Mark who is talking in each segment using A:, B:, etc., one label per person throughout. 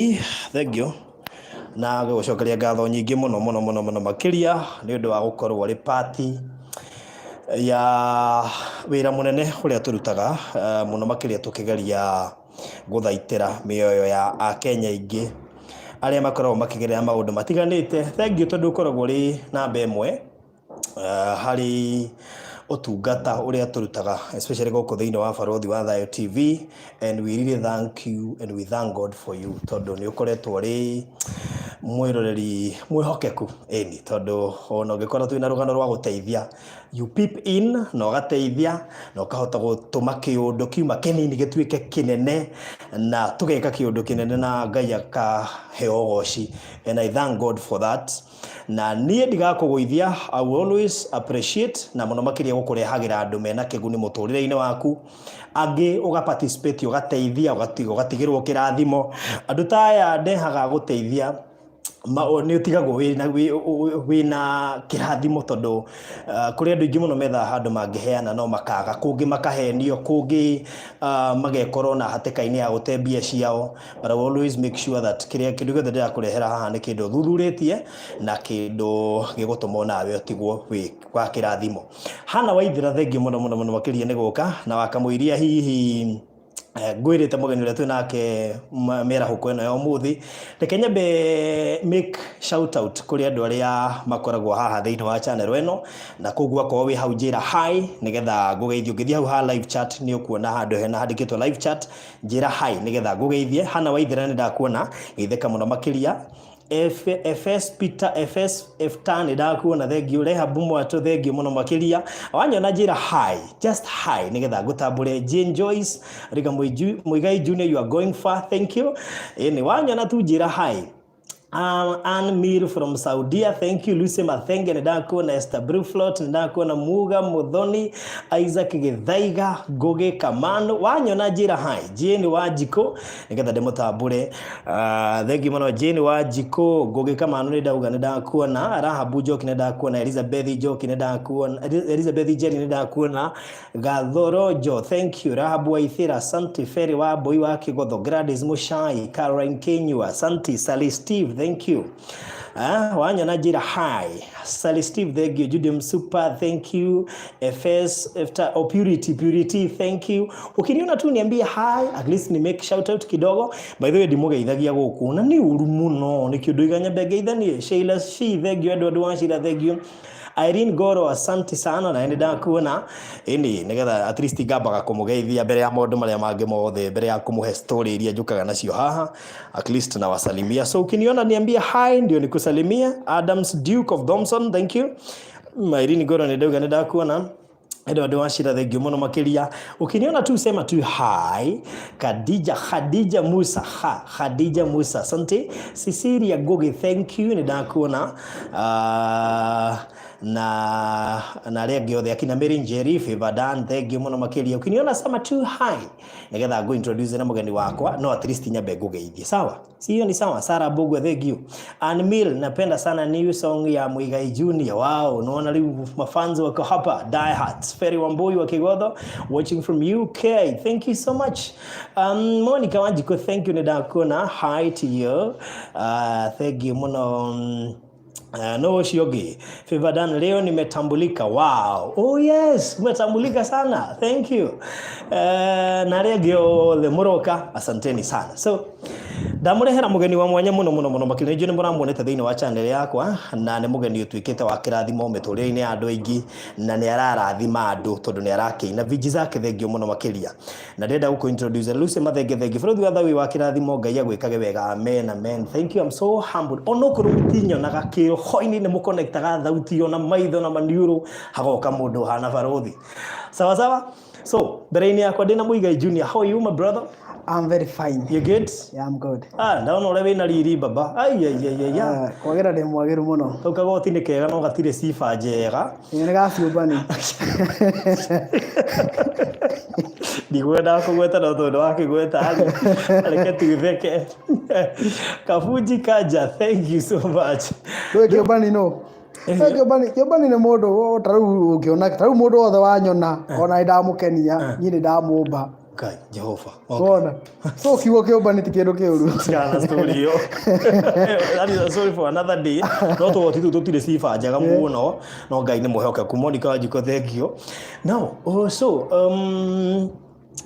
A: Thank you. Na gucokeria ngatho nyingi muno makiria ni undu wa gukorwo ri party ya wira munene uria turutaga muno makiria tukigeria guthaitira mioyo ya Akenya ingi aria makoragwo makigerera maundu matiganite. Thank you tondu ukoragwo ri namba imwe hari utungata uria turutaga especially guku thiini wa Barothi wa Thayo TV, and we really thank you and we thank God for you tondu ni ukoretwo ri mwiroreri mwihokeku eni tondu ona ungikorwo twina rugano rwa guteithia you peep in na ugateithia na ukahota gutuma kiundu kiuma kinini gituike kinene na tugeka kiundu kinene na Ngai akaheo goci, and I thank God for that. Na nie ndigakuguithia, I will always appreciate na muno makiria gukurehagira andu mena kiguni muturire-ini waku, angi uga participate ugateithia ugatigirwo kirathimo. Andu ta aya ndehaga guteithia ni utigagwo wina kirathimo tondu kuri andu ingi muno metha handu mangiheana no makaga, kungi makahenio, kungi magekorwo na hatikaini ya gutembia ciao, but I will always make sure that kindu gothe ndirakurehera haha ni kindu thuthuritie na kindu gigutuma nawe utigwo wi kwa kirathimo. Hana Waithira, thengi muno makiria ni guka na wakamuiria hihi gwirite mugeni uria twinake mera huko eno ya umuthi. Reke nyambe make shout out kuri andu aria makoragwo haha thiini wa channel eno na kugwa kwa wi hau njira hi nigetha ngugeithio ngithia hau ha live chat ni ukuona handu hena handikitwo live chat njira hi nigetha ngugeithie. Hana Waithira ni ndakuona ngitheka muno makiria. FS Peter FS F10 ndakuona thengi ureha bumu atu thengi muno makiria. Wanyona njira hi just hi nigetha ngutambure. Jane Joyce Riga Muigai Junior, you are going far, thank you. Ni wanyona tu njira hi. Ann Mir from Saudi, thank you. Lucy Mathenge ndakuona. Esther Bruflot ndakuona. Muga Muthoni, Isaac Githaiga, Goge Kamano wanyona njira hi. Jane Wajiko nigetha ndimutambure. Thank you muno Jane Wajiko. Goge Kamano ndakuona. Rahabu Joki ndakuona. Elizabeth Joki ndakuona. Elizabeth Jenny ndakuona. Gathorojo, thank you. Rahabu Waithira, asante. Ferry wa boy wa Kigotho. Gladys Mushai, Caroline Kenyua, asante. Sally Steve, thank you. Wanyona njira hi. Sally Steve, thank you. Judy Super, thank you. FS after Purity, thank you. Ukiniona tu niambie hi, at least ni make shout out kidogo. By the way ndimugeithagia guku na ni uru muno ni kindu iganyambe geithanie. Sheila She, thank you. Edward Wanshira, thank you. Irene Goro, asante sana na ndenda kuona ini nigetha at least ngabaga kumugeithia mbere ya maundu maria mangi mothe, mbere ya kumuhe story iria njukaga nacio haha, at least na wasalimia. So ukiniona niambia hi ndio nikusalimia. Adams Duke of Thompson, thank you. Irene Goro ndenda kuona. Edward Wanshira, thank you muno makiria. Ukiniona tu sema tu hi. Khadija Musa, Khadija Musa, asante. Cecilia Goge, thank you ndakuona. Na regi othe akina Mary Njeri, Fevadan, thank you muno makiria. Ukiniona sema tu hi nigetha go introduce na mugeni wakwa, no at least nyambe ngugeithie, sawa? Si hiyo ni sawa? Sara Bogwe, thank you. Anmil, napenda sana new song ya Muigai Junior. Wow, unaona leo mafans wako hapa, Die Hearts. Ferry Wambui wa Kigotho, watching from UK, thank you so much. Monica Wanjiko, thank you ndakuona. Hi to you. Thank you muno. No shiogi. Fevadan, leo nimetambulika. Wow. Oh yes, umetambulika sana. Thank you. Na regio the Muroka, asanteni sana. So ndamurehera mugeni wa mwanya muno makiri nje nimuramwonete thiini wa channel yakwa, na ni mugeni utwikite wa kirathimo miturire-ini andu aingi, na ni ararathima andu tondu ni arakiina viji zake thengio muno makiria. Na ndenda guku introduce Lucy Mathenge, thank you. Bũrũri wa Thawi wa kirathimo, Ngai agwikage wega, amen amen. Thank you, I'm so humbled. Onokorwo mutinyonaga kiroho-ini ni muconnectaga thauti ona maitho na maniuru hagoka mundu hana Barothi, sawa sawa. So mbere-ini yakwa ndina Muigai Junior. How are you my brother?
B: I'm very fine.
A: You good?
B: Yeah, I'm good.
A: Ndaona ore wina riri baba. Ai.
B: Kwagera ndi mwagiru muno.
A: Kauka goti ni kega no gatire sifa njega.
B: Ni gaciumbani.
A: Ndigwenda kugweta no tondu wakigweta areke tutheke. Kafuji Kaja, thank you so much.
B: Kiumbani no. Kiumbani ni mundu taru ukiona taru mundu othe wanyona ona ndamukenia nyine ndamumba
A: Kai Jehova.
B: Wona. So kiugo kĩũmbanĩ ti kĩndũ kĩũru.
A: Kana story yo. That is sorry for another day. No to titu tutire sifa njaga muno. No Ngai nĩ mũhokeku. Monica Wanjiko, thank you. Now, also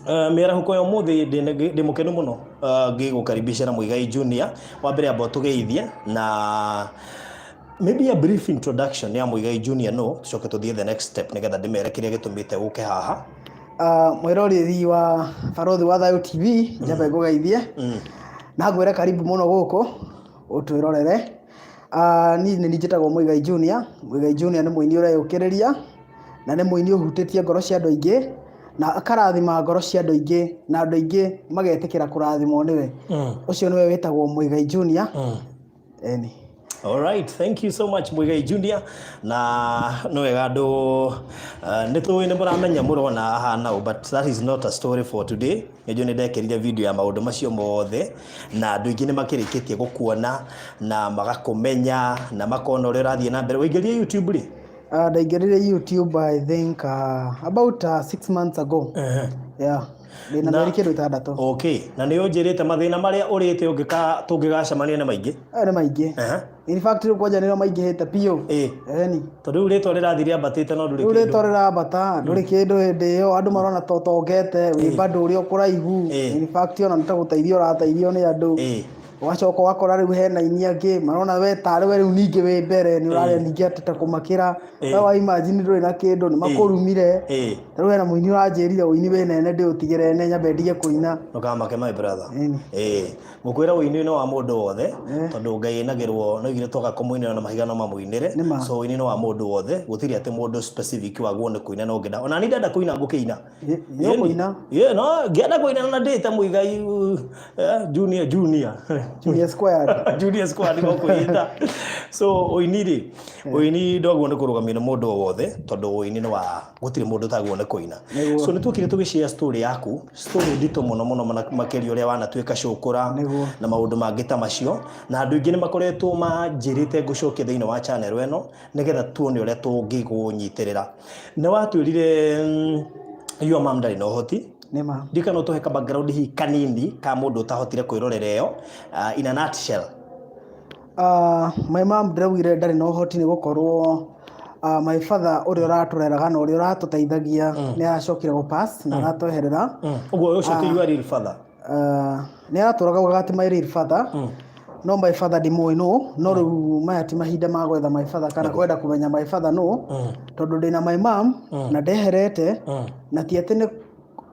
A: mĩarahuko ya ũmũthĩ ndĩ mũkenu mũno ngĩgũkaribisha na Muigai Junior. Wa mbere amba tũgeithie na maybe a brief introduction ya Muigai Junior no tucoke tuthie the next step nigetha ndimere kiria gitumite guke haha.
B: Mwiroreri wa Barothi wa Thayo TV njabe ngugeithie na ngwire karibu muno guku utwirorere. Ni njitagwo Muigai Junior. Muigai Junior ni muini ureyukiriria na ni muini uhutitie ngoro cia andu aingi na akarathima ngoro cia andu aingi na andu aingi magetikira kurathimwo niwe. Ucio niwe witagwo Muigai Junior. Eni.
A: All right, thank you so much Muigai Junior. Na no wega andu nitui ni muramenya murona haha now, but that is not a story for today. Nĩjũ nĩ ndekĩrire video ya maũndũ macio mothe na andu aingĩ nĩ makĩrĩkĩtie gũkuona na magakũmenya na makona ũrĩa ũrathiĩ na mbere. Ũingĩrire YouTube rĩ?
B: Ndaingĩrire YouTube I think about 6 months ago. Yeah. Ndina mĩeri kĩndũ 6.
A: Okay. Na nĩ ũnjĩrĩte mathĩna marĩa ũrĩte tũngĩgacemania nĩ maingĩ?
B: Nĩ maingĩ. In fact kwanja nĩro maingĩhĩte piũ. Eni. Tondũ
A: rĩtwa rĩrathire ambatĩte no ndũrĩ kĩndũ.
B: Rĩtwa rĩrambata ndũrĩ kĩndũ hĩndĩ ĩyo andũ marona totongete wĩ bado ũrĩa ũkũraihu. In fact ona nĩtagũteithio ũrateithio nĩ andũ. Wacoka wakora rĩu hena ini angĩ marona we tarĩ we rĩu ningĩ wĩ mbere nĩ ũrarĩa ningĩ atete kũmakĩra. Wa imagine ndũrĩ na kĩndũ nĩ makũrumire. Rĩu hena muini ũranjĩrire ũini wĩ nene ndĩũtigĩre ne nyambe ndige kũina.
A: Ndokamake my brother. Mũkwĩra ũini nĩ wa mũndũ wothe tondũ Ngai enagĩrwo no igire toka kũmũinĩra na mahiga no mamũinĩre. So ũini nĩ wa mũndũ wothe gũtirĩ atĩ mũndũ specific wagwo nĩ kũina no ngenda ona ni ndenda kũina ngũkĩina.
B: Nĩ kũina.
A: No ngenda kũina na ndĩte Muigai Junior
B: Squad.
A: Junior Squad go kuita. So oiniri ndogwo nĩ kũrũgamia mũndũ wothe tondũ oini nĩ wa gũtirĩ mũndũ tagwo nĩ kũina. So nĩ twĩkire tũgĩshare story yaku, story ndito mũno makĩria ũrĩa wanatuĩka cũkũra na maũndũ mangĩ ta macio na andũ aingĩ nĩ makoretwo manjĩrĩte ngũcokia thĩinĩ wa channel ĩno nĩgetha tuone ũrĩa tũngĩgũnyitĩrĩra. Nĩ watwĩrire your mom ndarĩ na ũhoti.
B: Nema.
A: Dika no tuhe ka background hi kanini ka mundu utahotire kwirorera yo in a nutshell.
B: My mom ndĩraugire ndarĩ na ũhoti nĩ gũkorwo my father ũrĩa ũratũreraga na ũrĩa ũratũteithagia nĩ aracokire gũpass na aratweherera.
A: Ũguo ũcio your real father.
B: Nĩ aratũraga ugati my real father. No my father ndimũĩ no rĩu maya ti mahinda ma gwetha my father kana kwenda kũmenya my father tondũ ndĩna my mom na ndeherete na ti atĩ nĩ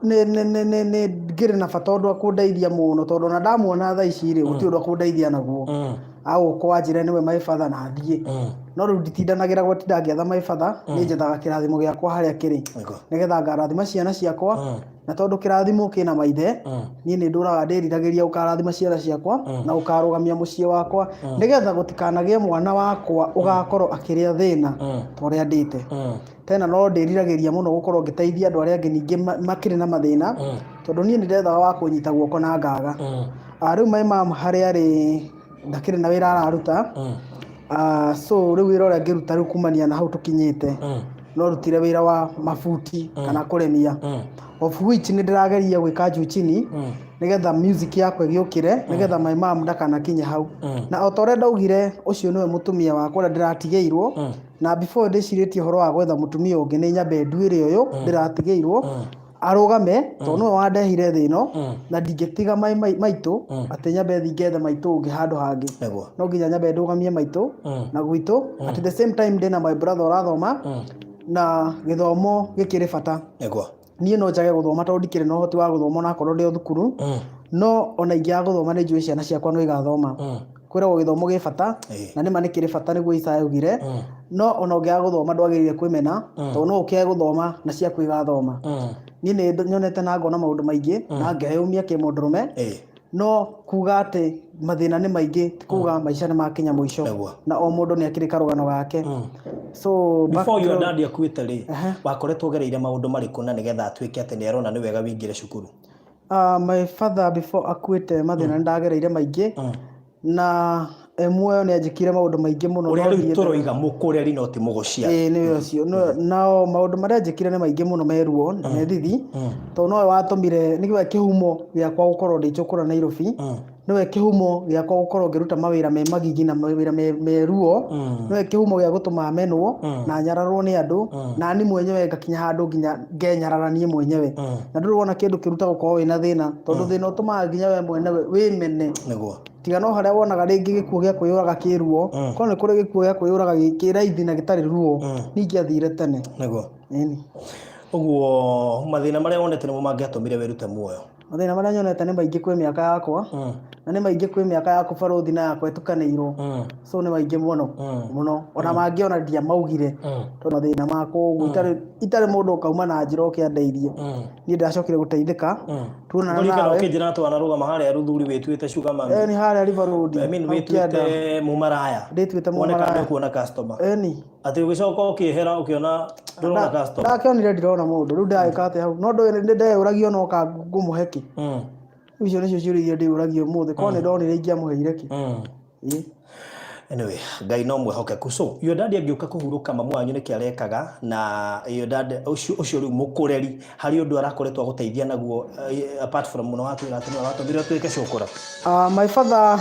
B: ngĩrĩ na bata ũndũ akũndeithia mũno tondũ na ndamuona thaa ici rĩ gũtirĩ ũndũ akũndeithia naguo. Agũkwa njĩra nĩwe my father na thiĩ. No rĩu nditindanagĩra gũtinda ngĩetha my father nĩ njethaga kĩrathimo gĩakwa harĩa kĩrĩ nĩgetha ngarathima ciana ciakwa na tondũ kĩrathimo kĩna maithe niĩ nĩ ndũraga ndĩriragĩria ũkarathima ciana ciakwa na ũkarũgamia mũciĩ wakwa nĩgetha gũtikanagĩe mwana wakwa ũgakorwo akĩrĩa thĩna ta ũrĩa ndĩte. Tena no ndĩriragĩria mũno gũkorwo ngĩteithia andũ arĩa angĩ ningĩ makĩrĩ na mathĩna tondũ niĩ nĩ ndethaga wa kũnyita guoko na ngaga. Rĩu my mom harĩa arĩ ndakĩrĩ na wĩra araruta. So rĩu wĩra ũrĩa ngĩruta rĩu kumania na hau tũkinyĩte no rutire wĩra wa mabuti kana kũremia of which nĩ ndĩrageria gwĩka juu chini nĩgetha music yakwa ĩgĩũkĩre nĩgetha my mom ndakanakinye hau. Na o ta ũrĩa ndaugire ũcio nĩwe mũtumia wakwa ũrĩa ndĩratigĩirwo na before ndĩcirĩtie ũhoro wa gwetha mũtumia ũngĩ nĩ nyambe nduĩre ũyũ ndĩratigĩirwo arũgame tondũ nĩwe wandehire thĩ ĩno na ndingĩtiga maitũ atĩ nyambe thiĩ ngethe maitũ ũngĩ handũ hangĩ. No nginya nyambe ndũgamie maitũ na gwitũ at the same time ndĩna my brother ũrathoma na gĩthomo gĩkĩrĩ bata. Niĩ no njage gũthoma tondũ ndikĩrĩ na ũhoti wa gũthoma na akorwo ndĩ o thukuru no ona ingĩaga gũthoma nĩ njũĩ ciana ciakwa no igathoma. Kwĩragwo gĩthomo gĩ bata na nĩma nĩ kĩrĩ bata nĩguo Isaya augire no ona ũngĩaga gũthoma ndwagĩrĩire kwĩmena tondũ no ũkĩage gũthoma na ciaku igathoma. Niĩ nĩ nyonete na ngona maũndũ maingĩ na ngeyũmia kĩmũndũrũme no kuga atĩ mathĩna nĩ maingĩ ti kuga maica nĩ makinya mũico na o mũndũ nĩ akĩrĩ karũgano gake. So
A: before your dad akuĩte rĩ wakoretwo gereire maũndũ marĩkũ na nĩgetha atuĩke atĩ nĩ arona nĩ wega wĩingĩre cukuru?
B: My father before akuĩte mathĩna nĩ ndagereire maingĩ na muoyo nĩ anjĩkire maũndũ maingĩ mũno
A: ũrĩa rĩu tũroiga mũkũreri no ti mũgũciari
B: nĩ ũcio nao maũndũ marĩa anjĩkire nĩ maingĩ mũno meruo na methithi tondũ nowe watũmire nĩwe kĩhumo gĩakwa gũkorwo ndĩcũkũra Nairobi nĩwe kĩhumo gĩakwa gũkorwo ngĩruta mawĩra me magigi na mawĩra me ruo nĩwe kĩhumo gĩa gũtũma menwo na nyararwo nĩ andũ na ni mwenyewe ngakinya handũ nginya ngenyararanie mwenyewe na ndũrĩ wona kĩndũ kĩruta gũkorwo wĩna thĩna tondũ thĩna ũtũmaga nginya we mwenyewe wĩmene
A: nĩguo
B: tiga no harĩa wonaga rĩngĩ gĩkuũ gĩa kwĩyũraga kĩruo korwo nĩ kũrĩ gĩkuũ gĩa kwĩyũraga kĩraithi na gĩtarĩ ruo ningĩ athire tene
A: nĩguo ũguo mathĩna marĩa wonete nĩmo mangĩatũmire wĩrute muoyo
B: mathĩna marĩa nyonete nĩ maingĩ kwĩ mĩaka yakwa na nĩ maingĩ kwĩ mĩaka yaku barothi na yakwa ĩtukanĩirwo so nĩ maingĩ mũno ona mangĩona ndiamaugire tondũ mathĩna makwa ũguo itarĩ mũndũ ũkauma na njĩra ũkĩandeirie niĩ ndacokire gũteithĩka tuonana nawe
A: ũkĩnjĩra twanarũgama harĩa Ruthuri wĩtuĩte sugar mami
B: nĩ harĩa River Road
A: wĩtuĩte mũmaraya
B: ndĩtuĩte mũmaraya
A: kuona customer
B: atĩ
A: ũgĩcoka ũkĩehera ũkĩona ndũrona customer
B: ndakĩonire ndirona mũndũ rĩu ndagĩka atĩ hau no ndeyũragio no ka ngũmũhe kĩ icio nĩcio ciũria iria ndĩyũragio ũmũthĩ korwo nĩ ndonire ingĩamũheire kĩ
A: anyway Ngai no mwĩhokeku so your dad angĩũka kũhurũka mamu wanyu nĩkĩ arekaga na your dad ũcio rĩu mũkũreri harĩ ũndũ arakoretwo agũteithia naguo apart from mũno watwĩra atĩ nĩwe watũmire ũtuĩke cũkũra
B: my father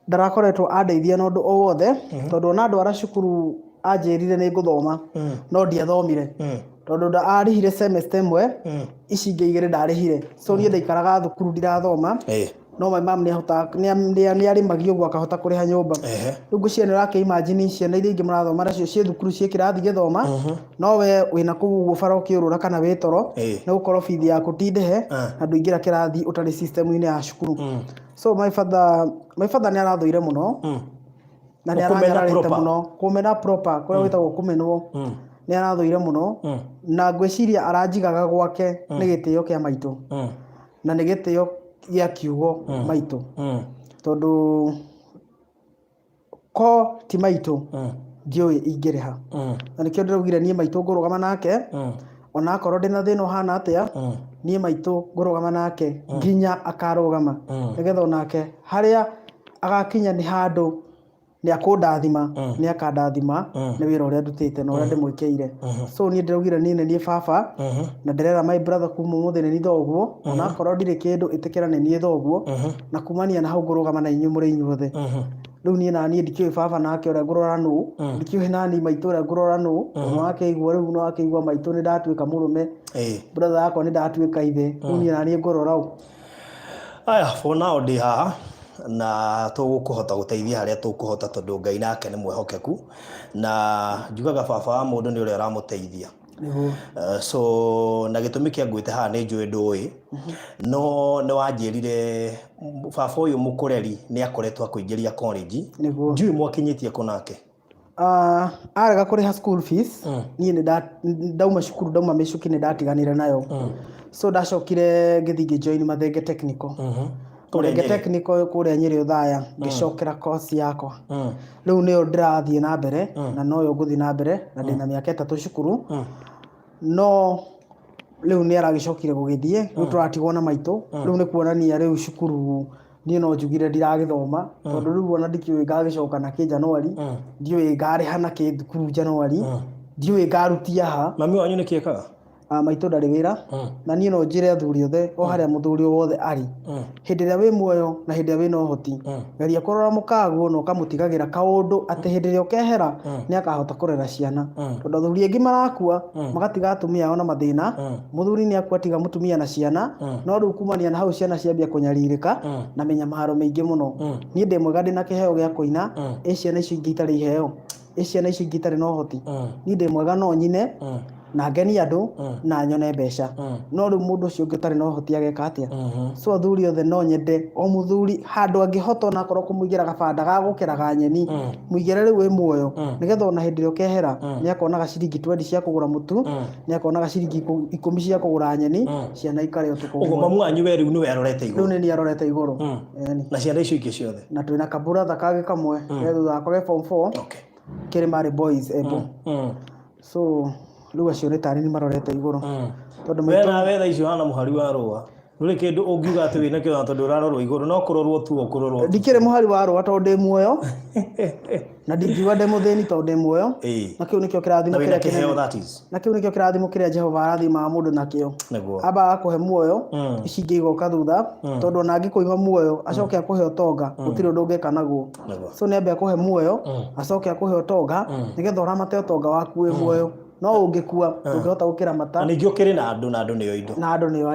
B: ndarakoretwo andeithia na ũndũ o wothe tondũ ona ndwara cukuru anjĩrire nĩ ngũthoma no ndiathomire tondũ arĩhire semester ĩmwe ici ingĩ igĩrĩ ndarĩhire so niĩ ndaikaraga thukuru ndirathoma no my mom nĩ arĩmagia ũguo akahota kũrĩha nyũmba rĩu ngũciria nĩ ũrakĩ imagine ciana iria ingĩ marathoma nacio ciĩ thukuru ciĩ kĩrathi gĩthoma no we wĩna kũu ũguo bara ũkĩũrũra kana wĩ toro nĩ gũkorwo bithi yaku ti ndĩhe na ndũingĩra kĩrathi ũtarĩ system-inĩ ya cukuru so my father nĩ arathũire mũno na nĩ aranyararĩte mũno kũmena proper kũrĩa gwĩtagwo kũmenwo nĩ arathũire mũno na ngwĩciria aranjigaga gwake nĩ gĩtĩo kĩa maitũ na nĩ gĩtĩo gĩa kiugo maitũ tondũ ko ti maitũ ndiũĩ ingĩrĩha na nĩkĩo ndĩraugire niĩ maitũ ngũrũgama nake ona akorwo ndĩna thĩna ũhana atĩa niĩ maitũ ngũrũgama nake nginya akarũgama nĩgetha onake harĩa agakinya nĩ handũ nĩ akũndathima nĩ akandathima nĩ wĩra ũrĩa ndutĩte na ũrĩa ndĩmwĩkĩire so niĩ ndĩraugire niĩ nĩ niĩ baba na ndĩrera my brother kuma ũmũthĩ nĩ niĩ thoguo ona akorwo ndirĩ kĩndũ ĩtĩkĩra nĩ niĩ thoguo na kumania na hau ngũrũgama na inyuĩ mũrĩ inyuothe rĩu niĩ naniĩ ndikĩũĩ baba nake ũrĩa ngũrora nũ ndikĩũĩ nani maitũ ũrĩa ngũrora nũ no akĩigua rĩu no akĩigua maitũ nĩ ndatuĩka mũrũme brother yakwa nĩ ndatuĩka ithe rĩu niĩ naniĩ ngũrora ũ
A: aya for now ndĩ haha na tũgũkũhota gũteithia harĩa tũkũhota tondũ Ngai nake nĩ mwĩhokeku na njugaga baba wa mũndũ nĩ ũrĩa ũramũteithia so na gĩtũmi kĩa ngwĩte haha nĩ njũĩ ndũĩ no nĩ wanjĩrire baba ũyũ mũkũreri nĩ akoretwo akũingĩria college njũĩ mwakinyĩtie kũ nake
B: arega kũrĩha school fees niĩ nĩ ndauma cukuru ndauma mĩcuki nĩ ndatiganire nayo so ndacokire ngĩthiĩ ngĩjoin Mathenge Technical Mathenge Technical kũrĩa Nyĩrĩ Ũthaya ngĩcokera course yakwa rĩu nĩyo ndĩrathiĩ na mbere na noyo ngũthiĩ na mbere na ndĩna mĩaka 3 cukuru no rĩu nĩ aragĩcokire gũgĩthiĩ rĩu tũratigwo na maitũ rĩu nĩ kuonania rĩu cukuru niĩ no njugire ndiragĩthoma tondũ rĩu ona ndikĩũĩ ngagĩcoka na kĩ Januari ndiũĩ ngarĩha na kĩ thukuru Januari ndiũĩ ngarutia ha
A: mami wanyu nĩ kĩekaga
B: maitũ ndarĩ wĩra na niĩ no njĩre athuri othe o harĩa mũthuri wothe arĩ hĩndĩ ĩrĩa wĩ muoyo na hĩndĩ ĩrĩa wĩ na ũhoti geria kũrora mũkaguo na ũkamũtigagĩra kaũndũ atĩ hĩndĩ ĩrĩa ũkehera nĩ akahota kũrera ciana tondũ athuri aingĩ marakua magatiga atumia ao na mathĩna mũthuri nĩ akua tiga mũtumia na ciana no rĩu kumania na hau ciana ciambia kũnyarirĩka na mĩnyamaro mĩingĩ mũno niĩ ndĩ mwega ndĩna kĩheo gĩa kũina ciana icio ingĩ itarĩ iheo ciana icio ingĩ itarĩ na ũhoti niĩ ndĩ mwega no nyine na ngeni andũ na nyone mbeca no rĩu mũndũ ũcio ũngĩ ũtarĩ na ũhoti ageka atĩa so athuri othe no nyende o mũthuri handũ angĩhota ona akorwo kũmũigĩra gabanda gagũkeraga nyeni mũigĩre rĩu wĩ muoyo nĩgetha ona hĩndĩ ĩrĩa ũkehera nĩ akonaga ciringi 20 cia kũgũra mũtu nĩ akonaga ciringi 10 cia kũgũra nyeni ciana ikarĩa ũtukũ
A: ũguo mamu wanyu we rĩu nĩwe arorete igũrũ
B: rĩu nĩ niĩ arorete igũrũ
A: na ciana icio ingĩ ciothe
B: na twĩna kaburatha kangĩ kamwe thutha wakwa ge form 4 Kĩrĩmarĩ boys ebo so rĩu acio nĩ tarĩ nĩ marorete igũrũ
A: tondũ we na wetha icio hana mũhari wa rũa Ruri kindu ungiuga ati wina kio tondu urarorwo iguru no kurorwo tu ukurorwo
B: ndikire muhari wa rwa tondu ndi muoyo na ndingiuga ndi muthini tondu ndi muoyo na kiu nikio kirathimo kiria kinene na kiu nikio kirathimo kiria Jehova arathima mundu nakio aba akuhe muoyo icingi igoka thutha tondu ona angikuima muoyo acoke akuhe utonga gutiri undu ungeka naguo so ni ambe akuhe muoyo acoke akuhe utonga nigetha uramate utonga waku wi muoyo no ungikua ungihota gukira mata
A: na ningio kiri na andu niyo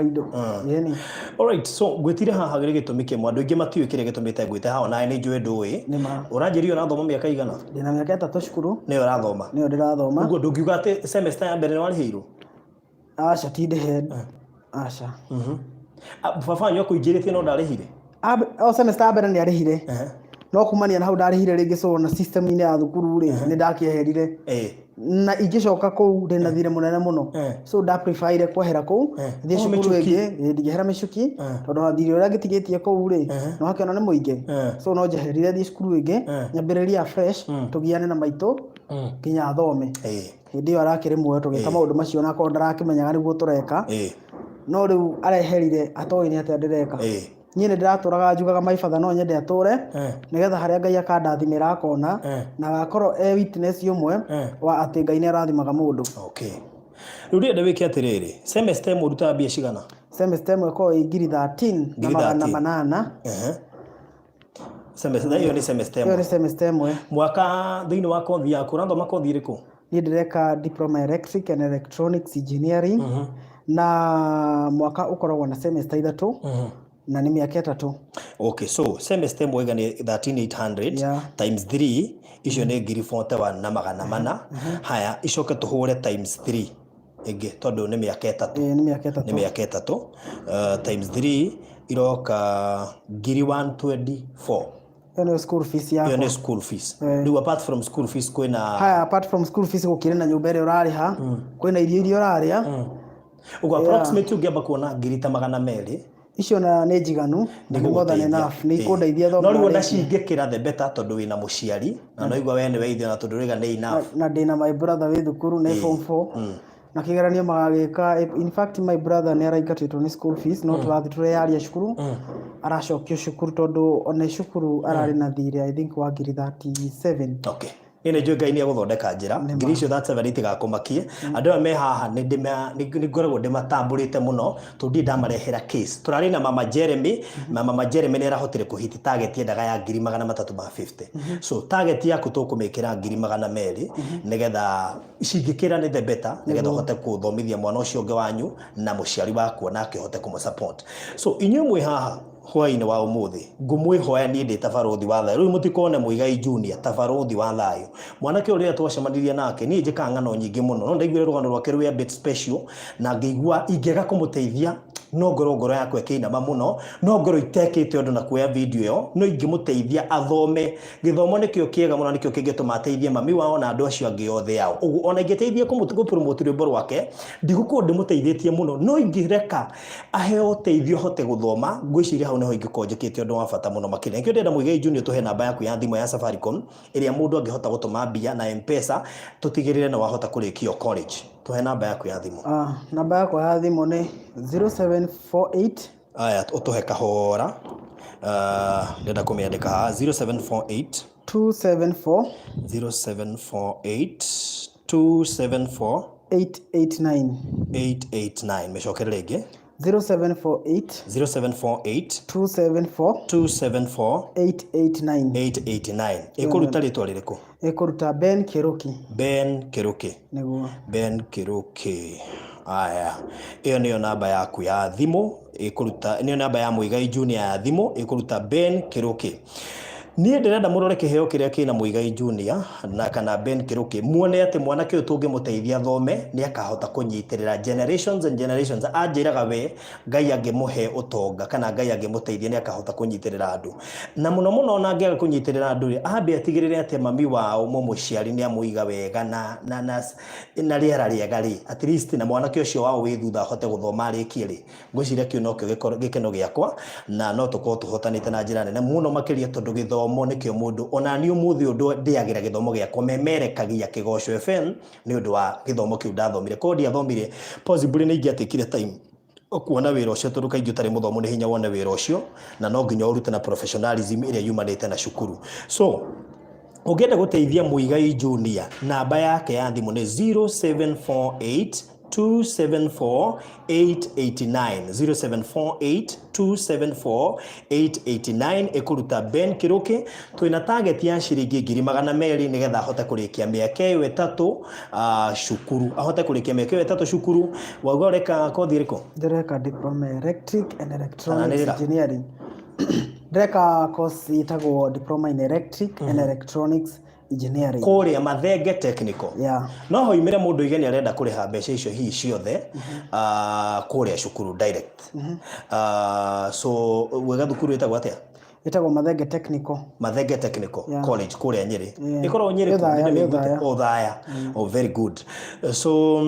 A: indo
B: yeni
A: alright so gwitire haha gire gitumi kimwe andu ingi matiwe kire gitumite gwite haha na ni njue ndui uranjirio na thoma miaka igana
B: ndina miaka 3 cukuru
A: niyo urathoma
B: niyo ndirathoma
A: uguo ndungiuga ati semester ya mbere ni warihirwo
B: aca ti head aca
A: baba nyo kuingiritie no ndarihire
B: o semester ya mbere ni arihire no kumania na hau ndarihire ringi so na system ine ya thukuru ri ni ndakieherire na ingicoka kuu ndina thire munene muno so nda prefer kwehera kuu thie cukuru ingi ndigehera micuki tondu na thire uria ngitigitie kuu ri no hakiona ni muingi so no njeherire thie cukuru ingi nyambiriria fresh tugiane na maitu kinya thome hindi iyo arakiri muoyo tugika maundu macio na ko ndarakimenyaga niguo tureka no riu areherire atoĩ ni atia ndireka niĩ nĩ ndiratũraga njugaga my father no nyende atũre nigetha harĩa Ngai akandathimĩra akona na agakorwo witness ũmwe wa atĩ Ngai nĩ arathimaga mũndũ.
A: Okay. Rĩu ndĩrenda wĩke atĩrĩrĩ, semester ĩmwe ũrutaga mbia cigana?
B: Semester ĩmwe ĩkoragwo ĩ ngiri 13 na magana manana.
A: Semester hiyo ni semester ĩmwe.
B: Hiyo ni semester ĩmwe.
A: Mwaka thĩinĩ wa kothi yaku ũrathoma kothi ĩrĩkũ?
B: Niĩ ndĩreka diploma electric and electronics engineering na mwaka ũkoragwo na semester ithatũ. Na ni miaka 3.
A: Okay, so semester moja ni 13800 times 3 icio ni ngiri 41 na magana mana. Haya icoke tuhure times 3 ege tondu ni miaka 3.
B: Ni miaka 3.
A: Ni miaka 3 times 3 iroka ngiri 124.
B: Yo school fees yako.
A: Yo school fees. Do apart from school fees kwina
B: haya apart from school fees gukire na nyumba ĩrĩa ũrarĩha kwina irio ũrarĩa.
A: Ugo approximately ungeba kuona ngiri ta magana meri
B: icio na nĩ njiganu ni more than enough ni kundeithia thoma
A: no riu ndacingikira the better tondu wina muciari na no igwa wene weithio na tondu riga ni enough
B: na ndina my brother wi thukuru ni form 4 na kigeranio magagika in fact my brother ni araingatitwo ni school fees no turathi tureyaria cukuru aracokio cukuru tondu ona cukuru arari na thire I think wa ngiri 37.
A: Okay. Ine njue Ngai ni aguthondeka njira ngiri icio 37 itigakumakie andu aya me haha ni ngoragwo ndimatambũrĩte muno tundi ndamarehera case turari na mama Jeremy ni arahotire kuhiti target yendaga ya ngiri 350 so target yaku tukumikira ngiri 200 nigetha cingikira ni the better nigetha uhote kuthomithia mwana ucio unge wanyu na muciari waku na akihote kumusupport so inyuĩ mwe haha hwaini wa umuthi ngumwihoya ni ndi tabaruthi wa thayo riu mutikone Muigai Junior tabaruthi wa thayo mwanake uria twacemanirie nake ni njika ngano nyingi muno no ndaiguire rugano rwake rwa bit special na ngĩigua ingĩga kumuteithia no ngoro yakwe kĩinama muno no ngoro itekĩte ũndũ na kuoya video yo no ingĩmuteithia athome gĩthomo nĩkĩo kĩega muno nĩkĩo kĩngĩtũma ateithie mami wao na andũ acio angĩ othe yao ũguo ona ingĩteithia kũpromote rwĩmbo rwake ndigũkorwo ndĩmũteithĩtie muno no ingĩreka aheo teithio hote gũthoma ngwĩciria hau nĩho ingĩkorwo njĩkĩte ũndũ wa bata muno makĩria nĩkĩo ndĩrenda Muigai Junior tũhe namba yaku ya thimũ ya Safaricom ĩrĩa mũndũ angĩhota gũtũma mbia na M-Pesa tũtigĩrĩre na wahota kũrĩkia college tuhe namba yaku ya thimũ
B: namba yakwa ya thimũ nĩ 0748
A: aya utuhe kahora ndenda kumiandika 0748
B: 274
A: 274
B: 889
A: mecokere rĩngĩ
B: 0748
A: 274
B: 889
A: ikuruta rĩtwa rĩrĩkũ
B: ikuruta Ben Kiruki
A: niguo Ben Kiruki aya iyo niyo namba yaku ya thimu ikuruta niyo namba ya Muigai Junior ya thimu ikuruta Ben Kiruki niĩ ndĩrenda mũrore kĩheo kĩrĩa kĩna Muigai Junior na kana Ben Kiruki muone atĩ mwanake ũyũ tũngĩmũteithia thome nĩ akahota kũnyitĩrĩra generations and generations anjĩraga we Ngai angĩmũhe ũtonga kana Ngai angĩmũteithia nĩ akahota kũnyitĩrĩra andũ na mũno mũno ona angĩaga kũnyitĩrĩra andũ ambe atigĩrĩre atĩ mami wao mũciari nĩ amũiga wega na rĩera rĩega rĩ at least na mwanake ũcio wao wĩ thutha ahote gũthoma arĩkie rĩ ngwĩciria kĩu no kĩo gĩkeno gĩakwa na no tũkorwo tũhotanĩte na njĩra nene mũno makĩria tondũ gĩthomo nĩkĩo mũndũ ona niĩ ũmũthĩ ũndũ ndĩagĩra gĩthomo gĩakwa memerekagia Kĩgoco FM nĩ ũndũ wa gĩthomo kĩu ndathomire ko ndiathomire possibly nĩ ingĩatikire time kuona wira ucio tondu kaingi utari muthomu ni hinya wone wira ucio na no nginya urute na professionalism iria yumanite na cukuru. So ungenda guteithia Muigai Junior, namba yake ya thimu ni 0748 274 889 0748 274 889 ikuruta Ben Kiruki. Twina target ya ciringi 200,000 nigetha ahote kurikia miaka iyo 3 cukuru, ahote kurikia miaka iyo 3 cukuru. Wagoreka kothi riko
B: ndireka diploma electric and electronics engineering. Ndireka course itagwo diploma in electric and electronics engineering
A: kuria Mathenge technical.
B: No
A: ho imire mundu igeni arenda kuriha mbeca icio hihi ciothe kuria cukuru direct. So wega thukuru itagwo atia?
B: Itagwo Mathenge technical.
A: Mathenge technical college kuria Nyeri. Ikorwo Nyeri ku Thaya. Oh, very good. So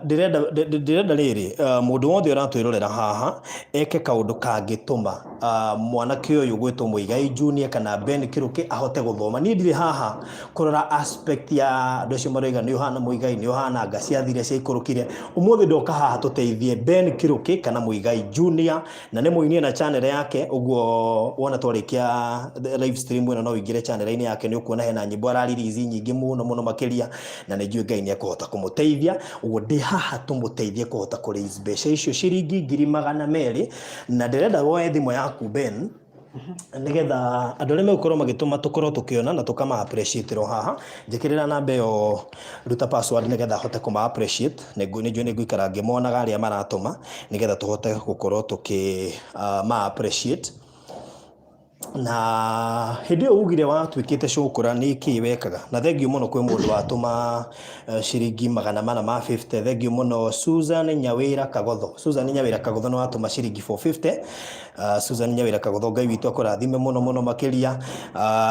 A: ndirenda riri mundu wothe uratwirorera haha eke kaundu kangituma mwanake uyu gwitwo Muigai Junior kana Ben Kiruki ahote guthoma. Ni ndiri haha kurora aspect ya andu acio maroiga ni uhana Muigai ni uhana nga ciathire cia ikurukire. Umuthi ndoka haha tuteithie Ben Kiruki kana Muigai Junior, na ni muinie na channel yake. Uguo wona twarikia live stream ino no ingire channel ini yake ni ukuona hena nyimbo araririzi nyingi muno makiria, na ni njui Ngai ni akuhota kumuteithia. Uguo ndi haha tumuteithie kuhota kuraise mbeca icio ciringi 200,000, na ndirenda woe thimu yaku Ben nigetha andu aria megukorwo magituma tukorwo tukiona na tukama appreciate ro haha. Njikirira namba iyo ruta password nigetha hote kuma appreciate njui niguikara ngimonaga aria maratuma nigetha tuhote gukorwo tuki ma appreciate. Na hindi ugire watwikite cukura ni ki wekaga, na thengiu muno kwi mundu watuma ciringi 450. Thengiu muno Susan Nyawira Kagotho. Susan Nyawira Kagotho no watuma ciringi 450. Susan Nyawira Kagotho, Ngai witu akurathime muno makiria.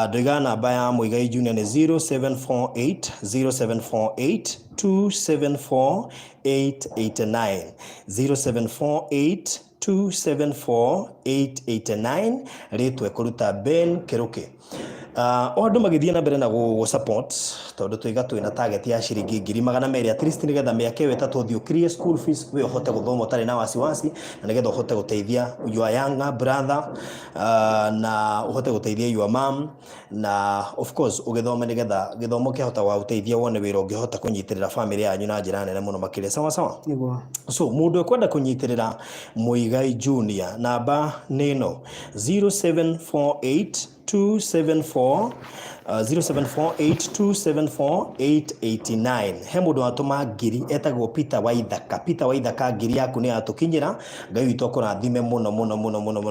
A: Ndoiga namba ya Muigai Junior ni 0748 0748 274 889 0748 274 889 ritwe kuruta Ben Kiruki. Andu magithie na mbere na go support tondu twiga twina target ya ciringi 200,000 at least nigetha miaka iyo 3 uthiukirie school fees, we uhote guthoma utari na wasiwasi, na nigetha uhote guteithia your younger brother na uhote guteithia your mom, na of course ugithoma nigetha githomo kihota wa uteithia wone wira ungihota kunyitirira family yanyu na njira nene muno makiria. Sawa
B: niguo.
A: So mundu ekwenda kunyitirira Muigai Junior, namba ni no 0748 274 0748274889. He mundu atuma ngiri etagwo Peter Waithaka. Ngiri yaku ni atukinyira. Ngai witu akurathime muno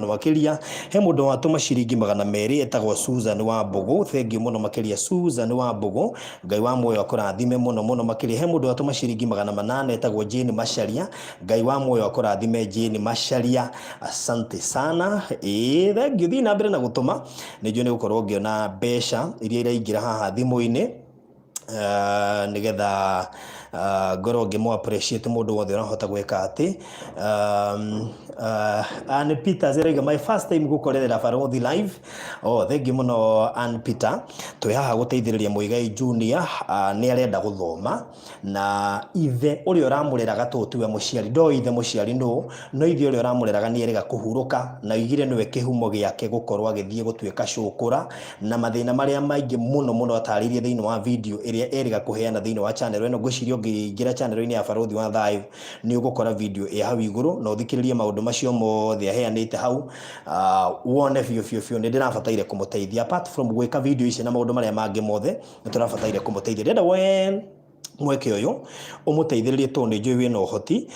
A: makiria. He mundu atuma ciringi 200 etagwo Susan Wambugu. Thengiu muno makiria Susan Wambugu. Ngai wa moyo akurathime muno makiria. He mundu atuma ciringi 800 etagwo Jane Masharia. Ngai wa moyo akurathime Jane Masharia. Asante sana. Thengiu thi na mbere na gutuma ni gukorwo ngiona mbeca iria iraingira haha thimu-ini nigetha ngorwo ngimo appreciate mundu wothe urahota gweka ati. Ann Peter zerega my first time gukorera Farothi live. Thank you muno Ann Peter. Twi haha guteithiriria Muigai Junior ni arenda guthoma, na ithe uri uramureraga tutuwe muciari ndo ithe muciari no ithe uri uramureraga ni erega kuhuruka, na igire niwe kihumo giake gukorwo agithie gutwika cukura, na mathina maria maingi muno ataririe thiini wa video iria erega kuheana thiini wa channel eno. Gwicirio ngira channel ini ya Farothi wa Thayu ni ugukora video ya hau iguru na uthikiririe maundu macio mothe aheanite hau. Wone fio ni ndirabataire kumuteithia apart from gwika video ici na maundu maria mangi mothe ni turabataire kumuteithia. Ndenda we mweke uyu umuteithiririe tondu njui wina uhoti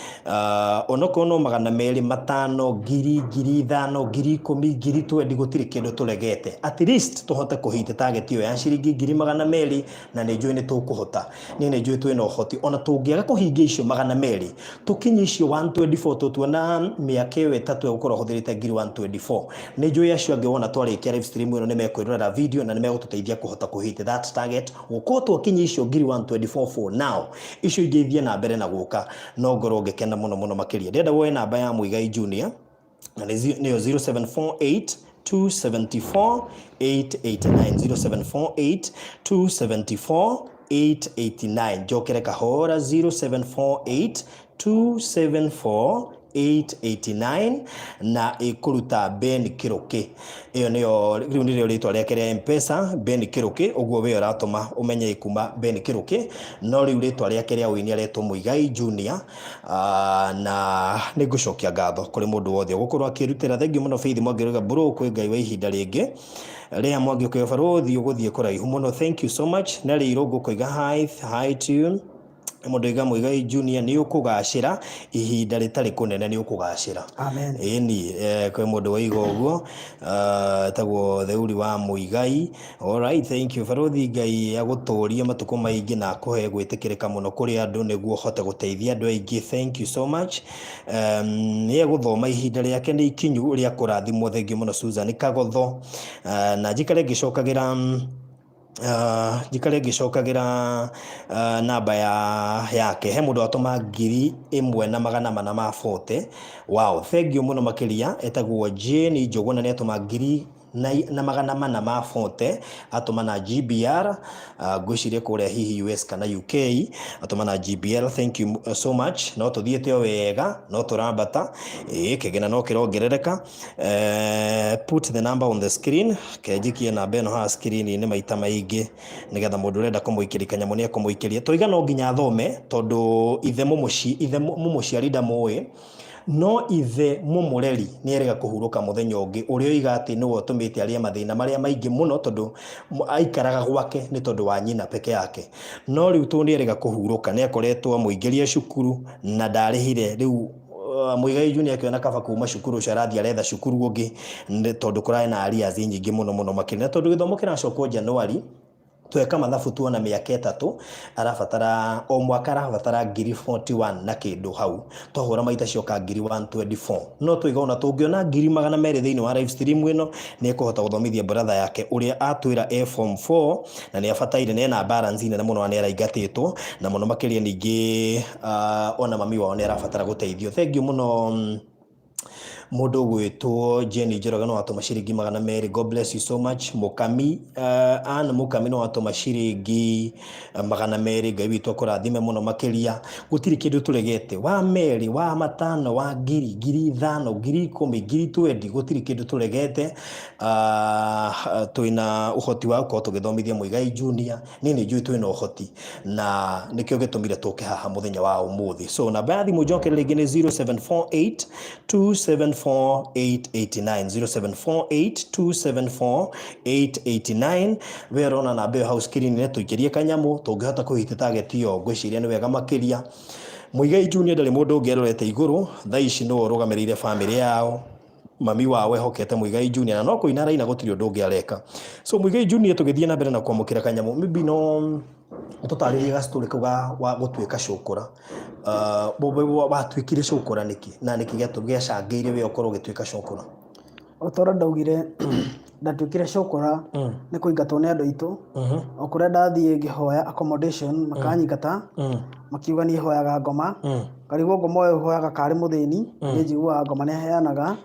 A: onoko no 200 500 ngiri 5,000 ngiri 10 ngiri 20 gutiri kindu turegete, at least tuhote kuhite target iyo ya ciringi 200,000, na ni njui ni tukuhota. Ni njui twina uhoti ona tungiaga kuhingia icio 200 tukinyi icio 124 tutuona miaka iyo 3 gukorwo huthirite ngiri 124. Ni njui acio angi wona twarikia live stream ino ni mekwirora video na ni megututeithia kuhota kuhite that target gukorwo twakinyi icio ngiri 124 now. Icio ingithie na mbere na guka no ngorwo ngikena muno makiria. Ndenda woe namba ya Muigai Junior na niyo 0748 274 889 0748 274 889. Jokere kahora 0748 274,889 na ikuruta Ben Kiruki. Iyo nĩyo rĩtwa rĩake rĩa M-Pesa, Ben Kiruki. Ũguo we ũratũma ũmenye kuma Ben Kiruki, no rĩu rĩtwa rĩake rĩa ũini aretwo Muigai Junior. Na nĩngũcokia ngatho kũrĩ mũndũ wothe gũkorwo akĩrutĩra. Thengiũ mũno Faith Mwangĩruga bro, kwĩ Ngai wa ihinda rĩngĩ. Rĩa Mwangĩuka barothi ũgũthiĩ kũraihu mũno. Thank you so much. Na rĩ irũngũ kũiga hi to mũndũ iga Muigai Junior nĩ ũkũgacĩra ihinda rĩtarĩ kũnene, nĩ ũkũgacĩra.
B: Amen.
A: Ĩni kwĩ mũndũ wa iga ũguo tagwo Theuri wa Muigai. Alright, thank you barothi. Ngai agũtũrie matukũ maingĩ na akũhe gwĩtĩkĩrĩka mũno kũrĩ andũ nĩguo hote gũteithia andũ aingĩ. Thank you so much. Nĩ egũthoma ihinda rĩake nĩ ikinyu rĩa kũrathimwo. Thengiũ mũno Susan Kagotho. Na njikare ngĩcokagĩra namba yake he mũndũ atũma 1,440. Wow, thengiũ mũno makĩria. Etagwo Jane Njũgũna nĩ atũma 440 atũma na GBR. Ngwĩciria kũrĩa hihi US kana UK atũma na GBR. Thank you so much. No tũthiĩte o wega, no tũrambata, kĩgĩna no kĩrongerereka. Put the number on the screen. Kenjikie namba ĩno haha screen-inĩ maita maingĩ nĩgetha mũndũ ũrenda kũmũikĩria kanyamũ nĩ ekũmũikĩria. Tũiga no nginya thome tondũ ithe mũmũciari ndamũĩ, no ithe mũmũreri nĩ erega kũhurũka mũthenya ũngĩ, ũrĩa oiga atĩ nĩwe ũtũmĩte arĩa mathĩna marĩa maingĩ mũno tondũ aikaraga gwake nĩ tondũ wa nyina peke yake. No rĩu tondũ nĩ erega kũhurũka, nĩ akoretwo amũingĩria cukuru na ndarĩhire. Rĩu Muigai Junior akĩona kaba kuma cukuru ũcio arathiĩ aretha cukuru ũngĩ tondũ kũrarĩ na arrears nyingĩ mũno makĩria, tondũ gĩthomo kĩracokwo Januari. Tweka mathabu tuona mĩaka 3 arabatara o mwaka arabatara 41 na kĩndũ hau. Twahũra maita cioka 124. No tũiga ona tũngĩona 200,000 thĩinĩ wa live stream ĩno nĩ ekũhota gũthomithia brother yake ũrĩa atwĩra form 4 na nĩ abataire nĩ ena balance nene mũno, nĩ araingatĩtwo na mũno makĩria ningĩ ona mami wao nĩ arabatara gũteithio. Thengiũ mũno mũndũ gwĩtwo Jenny Njoroge no atũma ciringi 200. God bless you so much. Mũkami Anne Mũkami no atũma ciringi 200. Ngai witũ akũrathime mũno makĩria. Gũtirĩ kĩndũ tũregete, wa merĩ, wa matano, wa ngiri, 5,000, 10,000, 20,000, gũtirĩ kĩndũ tũregete. Twĩna ũhoti wa gũkorwo tũgĩthomithia Muigai Junior. Niĩ nĩ njũĩ twĩna ũhoti na nĩkĩo gĩtũmire tũke haha mũthenya wa ũmũthĩ. So namba ya thimũ njokerera rĩngĩ nĩ 0748274889, 0748274889. we rona namba ĩyo hau screen-inĩ tũikĩrie kanyamũ tũngĩhota kũhita target ĩyo. Ngwĩciria nĩ wega makĩria. Muigai Junior ndarĩ mũndũ ũngĩ arorete igũrũ. Thaa ici nĩwe ũrũgamĩrĩire family yao. Mami wao ehokete Muigai Junior na no kũina raina gũtirĩ ũndũ ũngĩ areka. So Muigai Junior tũgĩthiĩ na mbere na kwamũkĩra kanyamũ, maybe no tũtarĩrie gastori kau wa gũtuĩka cũkũra. Watuĩkire cũkũra nĩkĩ na nĩkĩ gĩacangĩire we ũkorwo ũgĩtuĩka cũkũra?
B: O ta ũrĩa ndaugire ndatuĩkire cũkũra nĩ kũingatwo nĩ andũ aitũ. O kũrĩa ndathiĩ ngĩhoya accommodation makanyingata makiuga niĩ hoyaga ngoma. Ngarigwo ngoma ũyũ hoyaga karĩ mũthĩni, nĩ njiguaga ngoma nĩ aheanaga,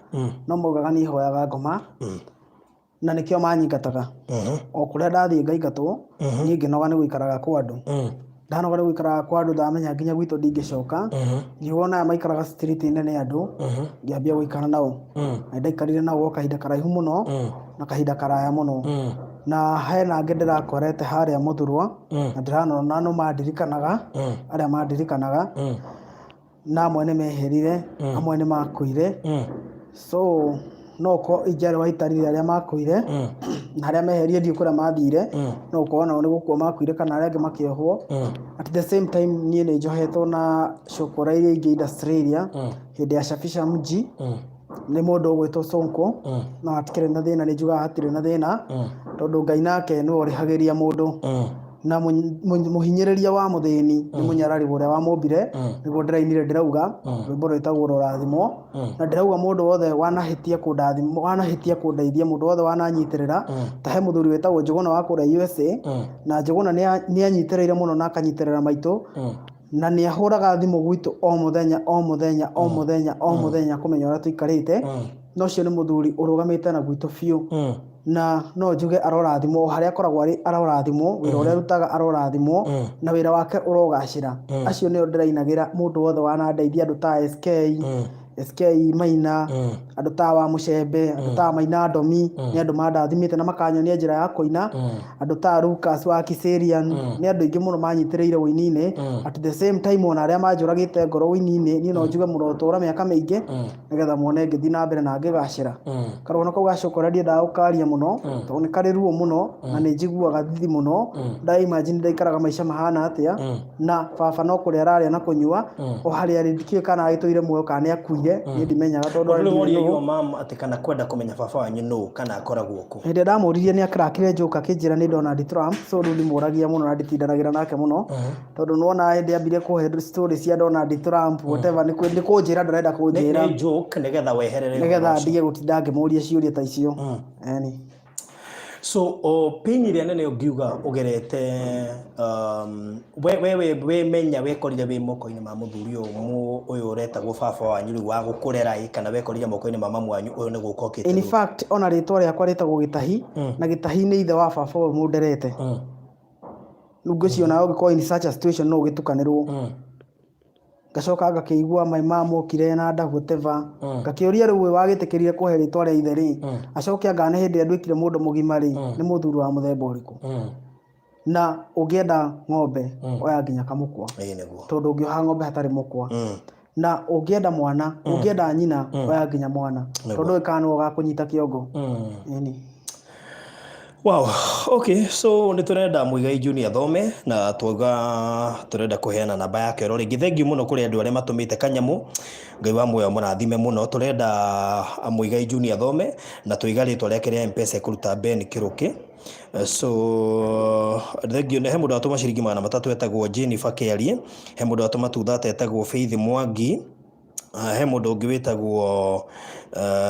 B: no maugaga niĩ hoyaga ngoma na nĩkĩo manyingataga. O kũrĩa ndathiĩ ngaingatwo, niĩ ngĩnoga nĩ gũikaraga kwa andũ. Ndanoga nĩ gũikaraga kwa andũ, ndamenya nginya gwitũ ndingĩcoka. Ngiuona aya maikaraga street-inĩ nĩ andũ, ngĩambia gũikara nao. Na ndaikarire nao kahinda karaihu mũno na kahinda karaya mũno. Na hena angĩ ndĩrakorete harĩa Mũthurwa na ndĩranona no mandirikanaga, arĩa mandirikanaga, na amwe nĩ mehĩrire, amwe nĩ makuire. So no ko ingĩarĩ waitarire arĩa makuire na arĩa meherie ndiũ kũrĩa mathire, no ko nao nĩ gũkua makuire kana arĩa angĩ makĩohwo. At the same time niĩ nĩ njohetwo na cũkũra iria ingĩ Australia hĩndĩ ya Shafisha Mji. Nĩ mũndũ ũgwĩtwo Sonko no hatikĩrĩ na thĩna, nĩ njugaga hatirĩ na thĩna tondũ Ngai nake nĩwe ũrĩhagĩria mũndũ na mũhinyĩrĩria wa mũthĩni nĩ mũnyarari ũrĩa wamũmbire. Nĩguo ndĩrainire ndĩrauga rwĩmbo rwĩtagwo Rũrathimwo, na ndĩrauga mũndũ wothe wanahĩtia kũndeithia, mũndũ wothe wananyitĩrĩra. Ta he mũthuri wĩtagwo Njũgũna wa kũrĩa USA, na Njũgũna nĩ anyitĩrĩire mũno na akanyitĩrĩra maitũ na nĩ ahũraga thimũ gwitũ o mũthenya kũmenya ũrĩa tũikarĩte. No ũcio nĩ mũthuri ũrũgamĩte na gwitũ biũ na no njuge arorathimwo haria akoragwo ari arorathimwo wira uria rutaga arorathimwo na wira wake urogacira acio nio ndirainagira mundu wothe wanandeithia andu ta SK Maina andu ta wa Mucembe andu ta Maina Ndomi ni andu mandathimite na makanyonia njira ya kuina andu ta Lucas wa Kiserian ni andu ingi muno manyitireire wini-ini at the same time ona aria manjuragite ngoro wini-ini ni no njuge murotora miaka mingi nigetha muone ngithi na mbere na ngigacira karona kau gacokora ndiendaga gukaria muno tondu ni kari ruo muno na ni njiguaga thithi muno imagine ndaikaraga maica mahana atia na baba no kuria araria na kunyua o haria ari ndikiwe kana agitwire muoyo kana ni akuire ni ndimenyaga tondu
A: ari yo mam ati kana kwenda kumenya baba wanyu no kana akoragwo ku
B: hindi ndamuririe ni akirakire njuka kinjira ni Donald Trump so riu ndimuragia muno na nditindanagira nake muno tondu nuona hindi ambire kuhe story cia Donald Trump whatever ni kunjira ndarenda kunjira
A: ni joke nigetha weherere
B: nigetha ndige gutinda ngimuria ciuria ta icio yani
A: so pinyiria nene ungiuga ugerete we menya wekorire wi moko-ini ma muthuri uyu uretagwo baba wanyu riu wa gukurera kana wekorire moko-ini ma mamu wanyu uyu ni guka okite
B: in fact ona ritwa riakwa ritagwo Gitahi na Gitahi ni ithe wa baba uyu munderete riu ngiciona ugikorwo in such a situation no ugitukanirwo gacoka ngakĩigua my mom okire na nda whatever ngakĩũria rĩu wagĩtĩkĩrire kũhe rĩtwa rĩa ithe rĩ acoke angane hĩndĩ ĩrĩa ndwĩkire mũndũ mũgima rĩ nĩ mũthuri wa mũthemba ũrĩkũ na ũngĩenda ng'ombe oya nginya kamũkwa tondũ ũngĩoha ng'ombe hatarĩ mũkwa na ũngĩenda mwana ũngĩenda nyina oya nginya mwana tondũ ĩkanwo gakũnyita kĩongo
A: Wow, okay, so ni turenda Muigai Junior thome na turenda kuheana namba yake ro ringi thengiu muno kuri andu aria matumite kanyamu ngai wa muoyo munathime muno turenda Muigai Junior thome na tuiga ritwa riake ria M-Pesa kuruta Ben Kiruki so thengiu he mundu atuma ciringi 300 etagwo Jennifer Kiarie he mundu atuma tuthata etagwo Faith Mwangi he mundu ungi witagwo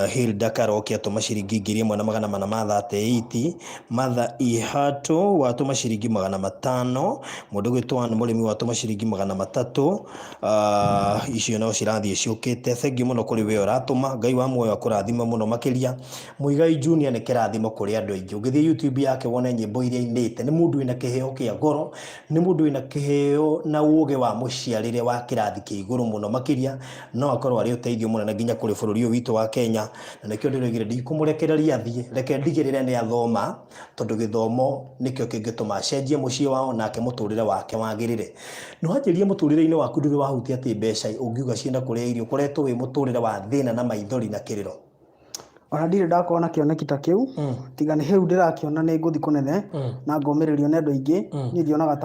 A: Hilda Karoki atuma ciringi 1,438 Matha Ihatu watuma ciringi 500 mundu gwitwa murimi watuma ciringi 300 icio no cirathie ciukite thengi muno kuri we uratuma ngai wa muoyo akurathima muno makiria Muigai Junior ni kirathimo kuri andu aingi ungithie YouTube yake wone nyimbo iria inite ni mundu wina kiheo kia ngoro ni mundu wina kiheo na uge wa muciarire wa kirathi kia iguru muno makiria no akorwo ari uteithio muno na nginya kuri bururi witu wa Kenya na nikio ndirigire ndikumurekereria athie reke ndigirire ni athoma tondu githomo nikio kingituma cenjie mucie wao nake muturire wake wagirire no anjirie muturire-ini waku nduri wahutia ati mbeca ungiuga cienda kuria irio koretwo wi muturire wa thina na maithori na kiriro
B: ona ndire ndakona kioneki ta kiu tiga ni hiu ndirakiona ni nguthi kunene na ngomiririo ni andu aingi ni ndionaga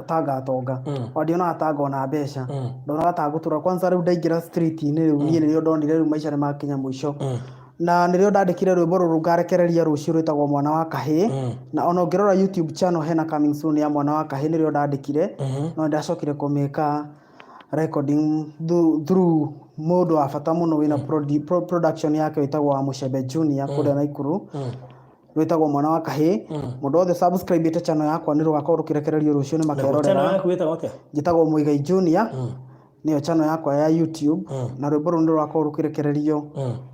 B: tangatonga wa ndionaga tangona mbeca ndonaga tangutura kwanza riu ndaingira street-ini riu nie nirio ndonire riu maica ni makinya mwisho na nirio ndandikire rwimbo ruru ngarekereria rucio rwitagwo mwana wa kahi na ona ngirora YouTube channel hena coming soon ya mwana wa kahi nirio ndandikire no ndacokire kumeka recording through mundu wa bata muno wina production yake witagwo wa Mucembe Junior kuria Naikuru witagwo mwana wa kahi mundu othe subscribe ite channel yakwa ni rugakorwo rukirekererio rucio ni makerorera
A: channel yaku witagwo atia
B: gitagwo Muigai Junior niyo channel yakwa ya YouTube na rwimbo rundu rugakorwo rukirekererio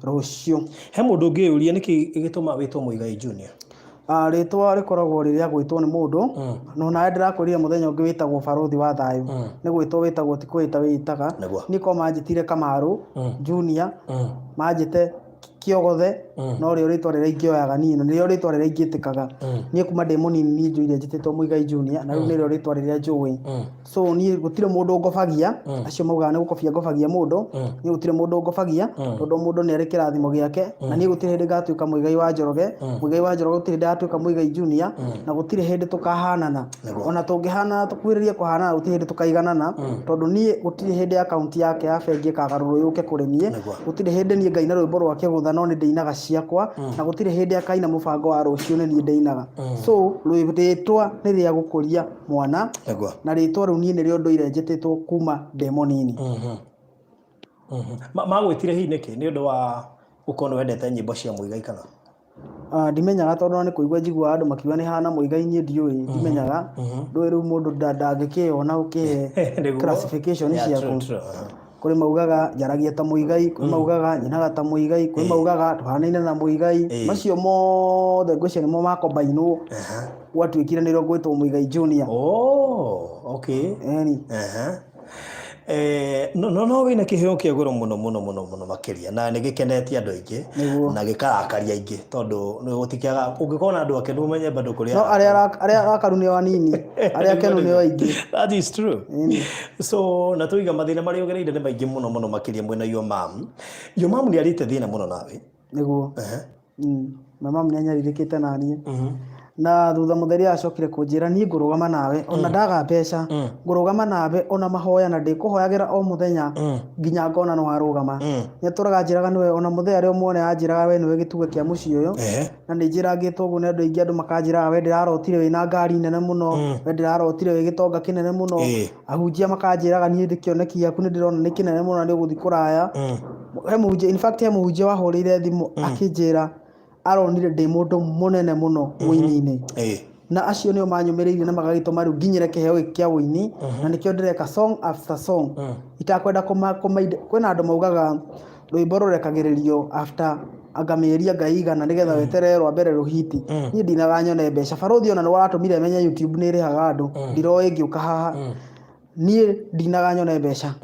B: rucio
A: he mundu ungiuria niki igituma witwo Muigai Junior
B: ritwa rikoragwo riria gwitwo ni mundu no na ndirakurire muthenya ungi witagwo barothi wa thayu ni gwitwo witagwo ti kwita witaga niko manjitire Kamaru Junior manjite Kiogothe no rio ritwa riria ingioyaga nino nirio ritwa riria ingitikaga nie kuma ndi munini ni njuire njititwo Muigai Junior na riu nirio ritwa riria njui so nie gutire mundu ngofagia acio mauga ni gukofia ngofagia mundu nie gutire mundu ngofagia tondu mundu ni ari kirathimo giake na nie gutire hindi ngatuika Muigai wa Njoroge gutire ndatuika Muigai Junior na gutire hindi tukahanana ona tungihana tukwiririe kuhanana gutire hindi tukaiganana tondu nie gutire hindi account yake ya bengi kagaruru yuke kuri nie gutire hindi nie ngaina rwimbo rwake gutha no ni ndeinaga ciakwa na gutire hindi akaina mubango wa rucio ni nie ndeinaga so rwitwa ni ria gukuria mwana na ritwa riu nie nirio ndoire njititwo kuma ndemonini
A: magwitire hi niki ni undu wa ukono wendete nyimbo cia Muigai kana
B: ndimenyaga tondu ni kuigua njigua andu makiuga ni hana Muigai nie ndiui ndimenyaga ndui riu mundu ndangikiyona ukihe classification ciaku kuri maugaga njaragia ta Muigai, kuri maugaga nyinaga ta Muigai, kuri maugaga tuhanaine na Muigai, macio mothe ngwĩciria nĩmo makombainwo gwatuĩkire nĩrĩo gwĩtwo Muigai Junior.
A: Okay. No wĩna kĩheo kĩa goro mũno makĩria na nĩ gĩkenetie andũ aingĩ na gĩkarakaria aingĩ tondũ nĩ gũtikĩaga ũngĩkorwo na andũ akenu ũmenye bado kũrĩa
B: no arĩa akaru nĩ anini arĩa akenu nĩ aingĩ.
A: That is true. So na tũiga mathĩna marĩa ũgereire nĩ maingĩ mũno makĩria mwena yo mam nĩ arĩte thĩna mũno nawe
B: nĩguo mam nĩ anyarirĩkĩte na niĩ na thutha mũtheri acokire kũnjĩra niĩ ngũrũgama nawe ona ndaga mbeca ngũrũgama nawe ona mahoya na ndĩkũhoyagĩra o mũthenya nginya ngona no arũgama nĩ tũraga njĩraga nĩwe ona mũthenya rĩo muone anjĩraga we nĩwe gĩtugo kĩa mũciĩ ũyũ na nĩ njĩragĩtwo ũguo nĩ andũ aingĩ andũ makanjĩraga we ndĩrarotire wĩna ngari nene mũno we ndĩrarotire wĩ gĩtonga kĩnene mũno ahunjia makanjĩraga niĩ ndĩ kĩoneki gĩaku nĩ ndĩrona nĩ kĩnene mũno nĩ ũgũthiĩ kũraya in fact he mũhunjia wahũrĩire thimũ akĩnjĩra aronire ndĩ mũndũ mũnene mũno wĩini-inĩ na acio nĩo manyũmĩrĩirie na magagĩtũma rĩu nginyĩre kĩheo gĩkĩ kĩa wĩini na nĩkĩo ndĩreka song after song itakwenda kwĩna andũ maugaga rwĩmbo rũrekagĩrĩrio after anga mĩeri anga igana nĩgetha weterere rwa mbere rũhiti niĩ ndinaga nyone mbeca barothi ona nĩ waratũmire menye YouTube nĩ ĩrĩhaga andũ ndiroĩ ngĩũka haha niĩ ndinaga nyone mbeca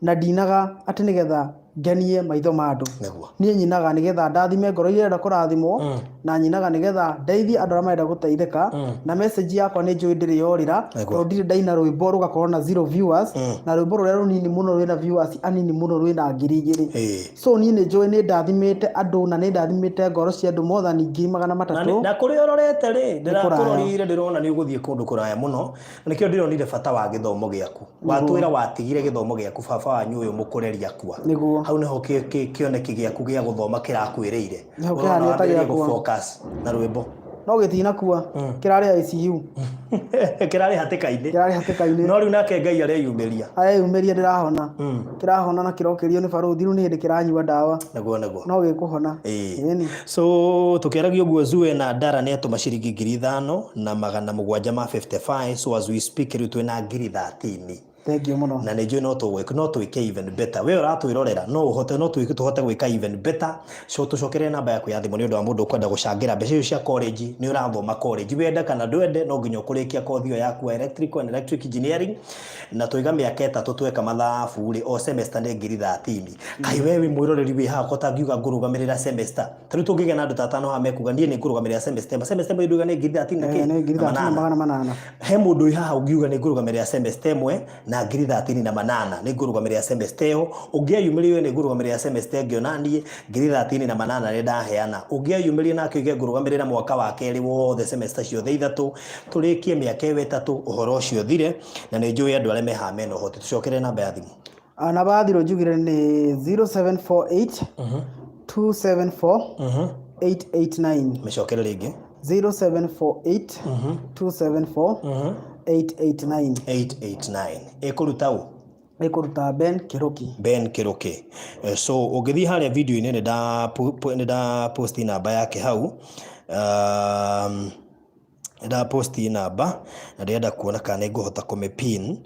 B: na ndinaga atĩ nĩgetha ngenie maitho ma andũ niĩ nyinaga nĩgetha ndathime ngoro iria irenda kũrathimwo na nyinaga nĩgetha ndeithie andũ arĩa marenda gũteithĩka na message yakwa nĩ njũĩ ndĩrĩyorĩra tondũ ndirĩ ndaina rwĩmbo rũgakorwo na 0 viewers na rwĩmbo rũrĩa rũnini mũno rwĩna viewers anini mũno rwĩna 2,000 so niĩ nĩ njũĩ nĩ ndathimĩte andũ na nĩ ndathimĩte ngoro cia andũ more than 300,000
A: na kũrĩa ũrorete rĩ ndĩrakũrorire ndĩrona nĩ ũgũthiĩ kũndũ kũraya mũno nĩkĩo ndĩronire bata wa gĩthomo gĩaku watwĩra watigire gĩthomo gĩaku baba wanyu ũyũ mũkũreria kwa hau nĩho kĩoneki gĩaku gĩa gũthoma kĩrakwĩrĩire focus na rwĩmbo
B: no gĩtinakua kĩrarĩ ICU
A: kĩrarĩ hatĩka-inĩ no rĩu nake Ngai areyumĩria
B: ndĩrahona kĩrahona na kĩrokĩrio nĩ barothi rĩu nĩ hĩndĩ kĩranyua ndawa no gĩkũhona
A: so tũkĩaragia ũguo Zue na Ndara nĩ atũma ciringi 5,000 na 755 so as we speak rĩu twĩna 13,000.
B: Thank you muno.
A: Na nĩnjũĩ no twĩke even better. We ũratwĩrorera no tũhote gwĩka even better. So tũcokerie namba yaku ya thimũ nĩ ũndũ wa mũndũ ũkwenda gũcangĩra mbeca icio cia college nĩ ũrathoma college wenda kana ndwende no nginya ũkũrĩkia kothi ĩyo yaku electrical and electric engineering na tũiga mĩaka 3 tweka mathabu rĩ o semester nĩ 13,000. Kaĩ we wĩ mwĩroreri wĩ haha ũtangiuga ngũrũgamĩrĩra semester. Tarĩu tũngĩgĩa na andũ ta 5 haha mekuga niĩ nĩ ngũrũgamĩrĩra semester nduga nĩ 13,000 na kĩ he mũndũ wĩ haha ũngiuga nĩ ngũrũgamĩrĩra semester ĩmwe na 38 nĩ ngũrũgamĩrĩra semester ĩyo ũngĩyumĩria nĩ ngũrũgamĩrĩra semester ĩngĩ onaniĩ 38 nĩ ndaheana ũngĩyumĩria nake ũge ngũrũgamĩrĩra mwaka wa kerĩ wothe semester ciothe ithatũ tũrĩkie mĩaka ĩyo 3 ũhoro ũcio thire na nĩ njũĩ andũ arĩa me haha mena ũhoti tũcokere namba ya thimũ
B: namba ya thimũ njugire nĩ 0748 274 889
A: mĩcokere rĩngĩ
B: 0748 274 889
A: ĩkũruta ũ
B: ĩkũruta Ben Kiruki.
A: So ũngĩthiĩ harĩa video-inĩ nĩ nda posti namba yake hau nda posti namba na ndĩrenda kuona kana nĩngũhota kũmĩpin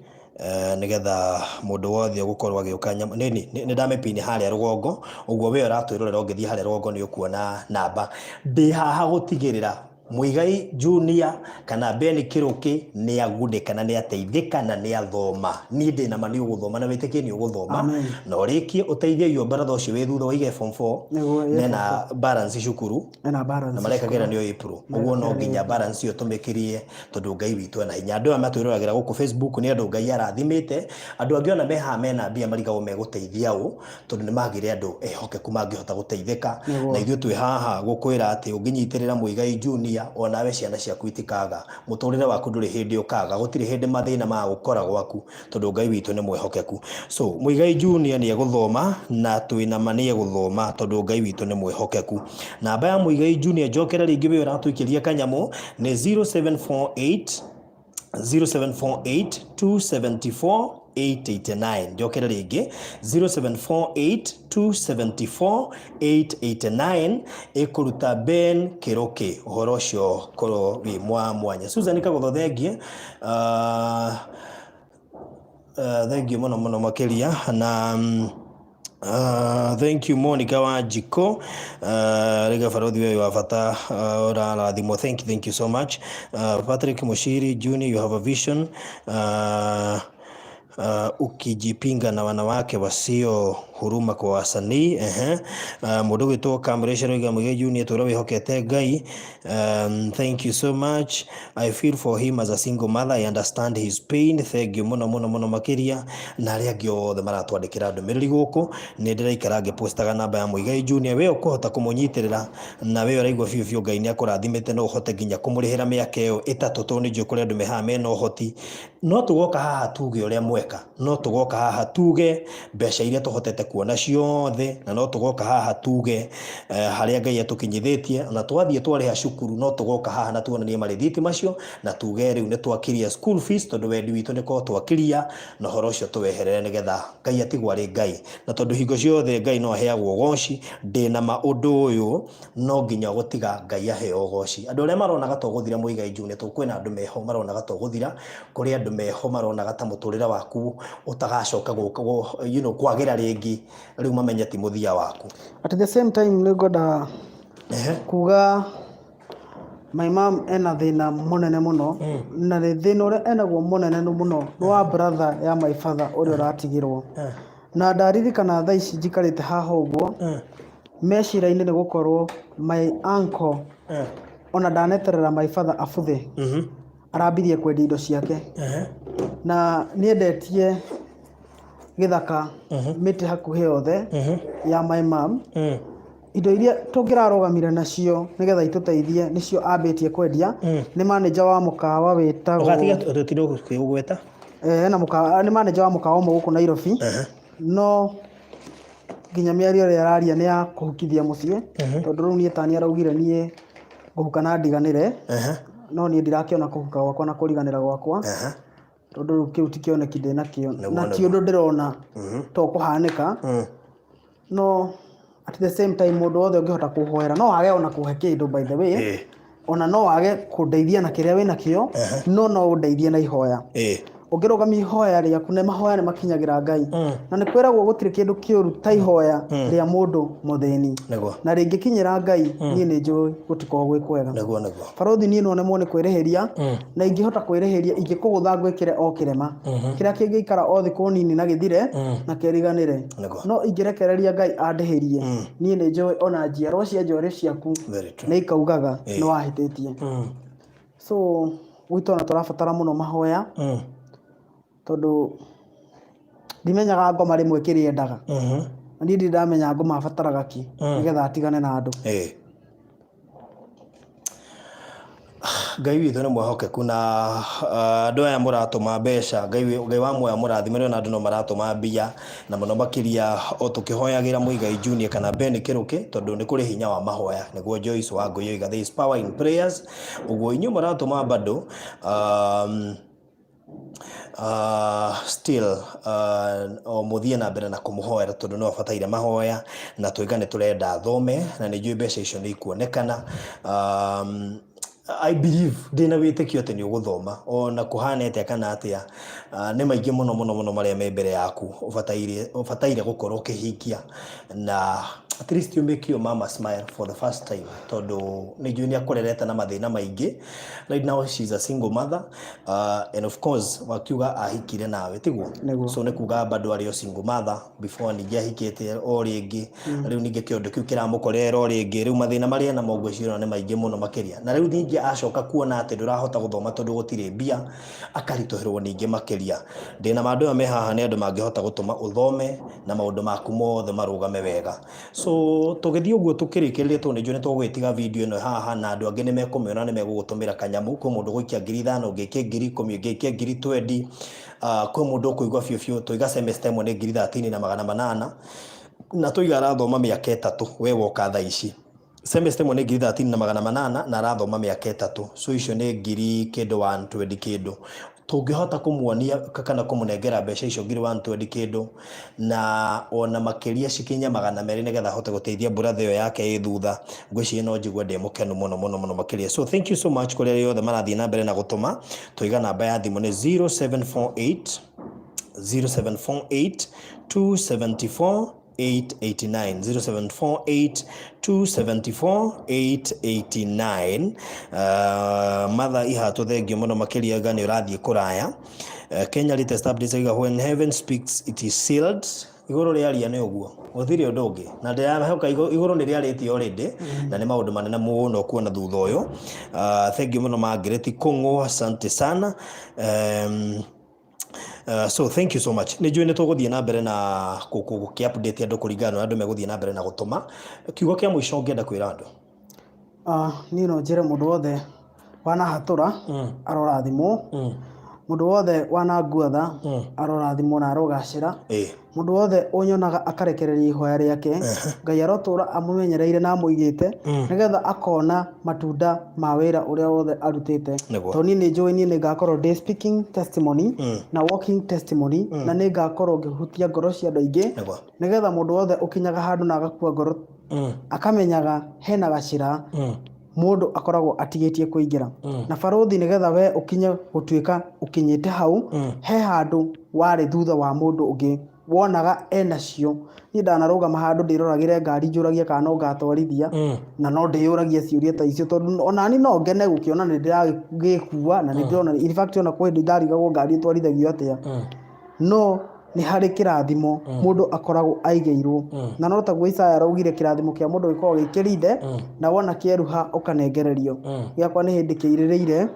A: nĩgetha mũndũ wothe ũgũkorwo agĩũka nĩ ndamĩpini harĩa rũgongo ũguo we ũratwĩrorera ũngĩthiĩ harĩa rũgongo nĩ ũkuona namba ndĩ haha gũtigĩrĩra Muigai Junior kana Ben Kiruki nĩ agundĩka na nĩ ateithĩka na nĩ athoma niĩ ndĩ nama nĩ ũgũthoma na wĩtĩkie nĩ ũgũthoma na ũrĩkie ũteithie brother ũcio wĩ thutha waige form 4 na balance cukuru na marekagĩra nĩ April ũguo no nginya balance ĩyo tũmĩkĩrie tondũ Ngai witũ na hinya andũ aya matwĩroragĩra gũkũ Facebook nĩ andũ Ngai arathimĩte andũ angĩ ona meha mena mbia marigagwo megũteithia ũ tondũ nĩ magĩre andũ ehokeku mangĩhota gũteithĩka na ithuĩ twĩ haha gũkwĩra atĩ ũngĩnyitĩrĩra Muigai Junior onawe ciana ciaku itikaga mũtũrĩre waku ndũrĩ hĩndĩ ũkaga gũtirĩ hĩndĩ mathĩna ma gũkora gwaku tondũ Ngai witũ nĩ mwĩhokeku so Muigai Junior nĩ egũthoma na twĩna ma nĩ egũthoma tondũ Ngai witũ nĩ mwĩhokeku namba ya Muigai Junior njokera rĩngĩ we ũratwĩkĩria kanyamũ nĩ 0748 274 889 njokera rĩngĩ 0748 274 889 ĩkũruta Ben Kiruki ũhoro ũcio korwo wĩ mwanya Susan Kagotho thengie thank you muno makiria na thank you Monica wa Jiko rega farodhi wewe wa fata urathimo thank you so much Patrick Mushiri Junior you have a vision ukijipinga na wanawake wasio huruma kwa wasanii mundu gwitwo Kamresha Roiga Muigai Junior tura wihokete Ngai thank you so much I feel for him as a single mother I understand his pain thank you muno makiria na aria angĩ othe maratwandĩkĩra ndũmĩrĩri gũkũ nĩ ndĩraikara ngĩpostaga namba ya Muigai Junior we ũkũhota kũmũnyitĩrĩra na we ũraigua biũ Ngai nĩ akũrathimĩte no ũhote nginya kũmũrĩhĩra mĩaka ĩyo ĩtatũ tondũ nĩ njũĩ kũrĩ andũ mehaha mena ũhoti no tũgoka haha tuge ũrĩa mweka no tũgoka haha tuge mbeca iria tũhotete kuona ciothe na no tũgoka haha tuge harĩa Ngai atũkinyithĩtie na twathiĩ twarĩha cukuru no tũgoka haha na tuonanie marĩthiti macio na tuge rĩu nĩ twakiria school fees tondũ wendi witũ nĩ korwo twakiria na ũhoro ũcio tũweherere nĩgetha Ngai atigwo arĩ Ngai na tondũ hingo ciothe Ngai no aheagwo goci ndĩna maũndũ ũyũ no nginya gũtiga Ngai aheo goci andũ arĩa maronaga to gũthira Muigai Junior to kwĩna andũ meho maronaga to gũthira kũrĩ andũ meho maronaga ta mũtũrĩre waku utagacoka kwagĩra rĩngĩ rĩu mamenye ti mũthia waku
B: at the same time nĩ ngoda kuga my mom ena thĩna mũnene mũno na thĩna ũrĩa enaguo mũnene mũno nĩ wa brother ya my father ũrĩa ũratigirwo na ndaririkana thaa ici njikarĩte haha ũguo meciria-inĩ nĩ gũkorwo my uncle ona ndaneterera my father abuthe arambirie kwendia indo ciake na niendetie gĩthaka mĩtĩ hakuhĩ yothe ya my mom indo iria tũngĩrarũgamire nacio nĩgetha itũteithie nĩcio ambĩtie kwendia nĩ manager wa mũkawa wĩtagwo
A: ũgatiga tũtiro kũgweta
B: na mũkawa nĩ manager wa mũkawa ũmwe gũkũ Nairobi no nginya mĩario ĩrĩa araria nĩ ya kũhukithia mũciĩ tondũ rĩu niĩ tani araugire niĩ ngũhuka na ndiganĩre no niĩ ndirakĩona kũhuka gwakwa na kũriganĩra gwakwa tondũ rĩu kĩu ti kĩoneki ndĩnakĩo na ti ũndũ ndĩrona to kũhanĩka no at the same time mũndũ wothe ũngĩhota kũhoera no wage ona kũhe kĩndũ by the way ona no wage kũndeithia na kĩrĩa wĩna kĩo no ũndeithie na ihoya ũngĩrũgamia ihoya rĩaku na mahoya nĩ makinyagĩra Ngai na nĩ kwĩragwo gũtirĩ kĩndũ kĩũru ta ihoya rĩa mũndũ mũthĩni na rĩngĩkinyĩra Ngai niĩ nĩ njũĩ gũtikoragwo gwĩ kwega barothi niĩ no nemwo nĩ kwĩrĩhĩria na ingĩhota kwĩrĩhĩria ingĩkũgũtha ngwĩkĩre o kĩrema kĩrĩa kĩngĩikara o thikũ nini na gĩthire na kĩriganĩre no ingĩrekereria Ngai andĩhĩrie niĩ nĩ njũĩ ona njiarwa cia njorĩ ciaku nĩ ikaugaga nĩ wahĩtĩtie so gwitũ ona tũrabatara mũno mahoya tondũ ndimenyaga ngoma rĩmwe kĩrĩendaga na niĩ ndamenya ngoma abataraga ki nĩgetha atigane na andũ
A: Ngai witũ nĩ mwehokeku na andũ aya mũratũma mbeca Ngai wa muoya mũrathime na andũ no maratũma mbia na mũno makĩria o tũkĩhoyagĩra Muigai Junior kana Ben Kiruki tondũ nĩ kũrĩ hinya wa mahoya nĩguo Joyce wa Ngũyũ iga there is power in prayers ũguo inyuĩ mũratũma bado still o muthie na mbere na kumuhoera tondu no abataire mahoya na tuigane turenda thome na nĩ njũĩ mbeca icio nĩ ikuonekana I believe ndina wĩtĩkio atĩ nĩ ũgũthoma ona kũhanete kana atĩa nĩ maingĩ mũno marĩa me mbere yaku ũbataire gũkorwo ũkĩhingia na at least you make your mama smile for the first time tondu nĩ njũĩ nĩ akũrerete na mathĩna maingĩ right now she's a single mother and of course wakiuga ahikire nawe tiguo so nĩ kuga bado arĩ o single mother before ningĩ ahikĩte o rĩngĩ rĩu ningĩ kĩondo kĩu kĩramũkorera o rĩngĩ rĩu mathĩna marĩa na mogwe ciona nĩ maingĩ mũno makĩria na rĩu ningĩ acoka kuona atĩ ndũrahota gũthoma tondũ gũtirĩ mbia akaritũhĩrwo ningĩ makĩria ndĩna maũndũ aya me haha nĩ andũ mangĩhota gũtũma ũthome na maũndũ maku mothe marũgame wega so tũgĩthiĩ ũguo tũkĩrĩkĩrĩria tondũ nĩ njũĩ nĩ tũgwĩtiga video ĩno haha na andũ angĩ nĩ mekũmĩona nĩ megũgũtũmĩra kanyamũ kwĩ mũndũ gũikia 5,000 ũngĩ 10,000 ũngĩ 20,000 kwĩ mũndũ ũkũigua biũ tũiga semester ĩmwe nĩ 13,800 na tũiga arathoma mĩaka 3 we woka thaa ici semester ĩmwe nĩ 13,800 na arathoma mĩaka 3 so icio nĩ 120 kĩndũ tũngĩhota kũmuonia kana kũmũnengera mbeca icio 120 kĩndũ na ona makĩria cikinye 200 nĩgetha ahote gũteithia brother ĩyo yake ĩ thutha ngwĩciria no njigua ndĩ mũkenu mũno makĩria so thank you so much kũrĩ arĩa othe marathiĩ na mbere na gũtũma tũiga namba ya thimũ nĩ 0748 0748 274 889 0748 274 889. Mother ihatu thengio muno makiria gani urathie kuraya. Kenya latest updates iga when heaven speaks it is sealed. Iguru riaria ni uguo uthiri undu ungi na ndirahoka iguru ni riarĩtie already na ni maundu manene muno kuona thutha uyu. Thank you muno Margaret Kungu, asante sana. So thank you so much. Nijui ni tuguthie na mbere na ki update andu kuringana na andu meguthie na mbere na gutuma kiugo kia mwisho ngenda kwira andu.
B: Ni no njire mundu wothe wanahatura arorathimwo, mundu wothe wanaguatha arorathimwo na arogacira, mundu wothe unyonaga akarekereria ihoya riake Ngai arotura amumenyereire na amuigite nigetha akona matunda ma wira uria wothe arutite. To ni njui ni ngakorwo day speaking testimony na walking testimony na ni ngakorwo ngihutia ngoro cia andu aingi nigetha mundu wothe ukinyaga handu na agakua ngoro akamenyaga hena gacira mundu akoragwo atigitie kuingira na baruthi nigetha we ukinye gutuika ukinyite hau he handu wari thutha wa mundu ungi wonaga enacio. Ni ndanarugama handu ndiroragire ngari njuragie kana no ngatwarithia na no ndiyuragie ciuria ta icio tondu onani no ngene gukiona ni ndiragikuwa na ni ndirona in fact ona kwa ndarigagwo ngari twarithagio atia no ni hari kirathimo mundu akoragwo aigeirwo na no taguo Isaya araugire kirathimo kia mundu gikorwo gikirinde na wona kieruha ukanengererio giakwa ni hindi kiirireire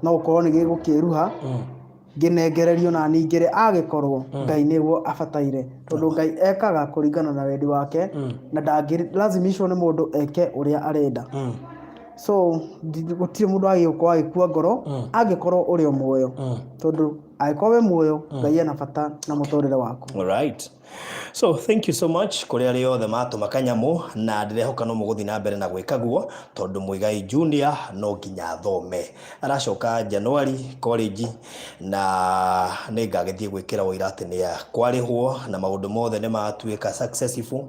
B: no ukorwo ni gigukiruha nginengererio na ningire agikorwo Ngai niwo abataire tondu Ngai ekaga kuringana na wendi wake na ndangiri lazimishwo ni mundu eke uria arenda. So gutire mundu agikwa agikua ngoro agikorwo uri o muoyo tondu agikwa we muoyo Ngai ena bata na muturire waku.
A: All right. So thank you so much kuri ari othe matuma kanyamu na ndirehoka no muguthi na mbere na gwikaguo tondu Muigai Junior no nginya thome aracoka January college na ni ngagithie gwikira wira ati ni kwarihwo na maundu mothe ni matuika successful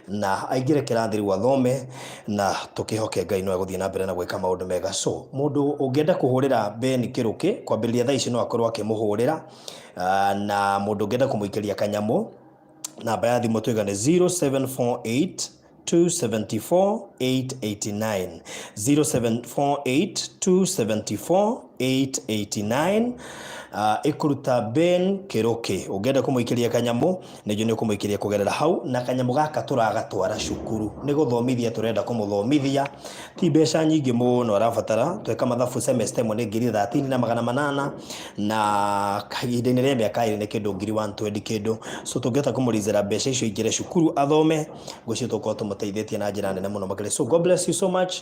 A: na aingire kirathi riu athome na tukihoke Ngai no aguthie na mbere na gwika maundu mega. So mundu ungienda kuhurira Ben Kiruki kwambiria thaa ici no akorwo akimuhurira na mundu ungienda kumuikeria kanyamu namba ya thimu tuiga ni 0748 274 889 0748 274 889. Ikuruta Ben Kiruki ugenda kumuikiria kanyamu nijo ni kumuikiria kugerera hau na kanyamu gaka turagatwara cukuru ni guthomithia turenda kumuthomithia ti mbeca nyingi muno arabatara tweka mathabu semester imwe ni 13,800 na kahinda-ini ria miaka iri ni kindu 120 kindu. So tungeta kumurizira mbeca icio ingire cukuru athome gucio tukorwo tumuteithĩtie na njira nene muno makĩria. So God bless you so much.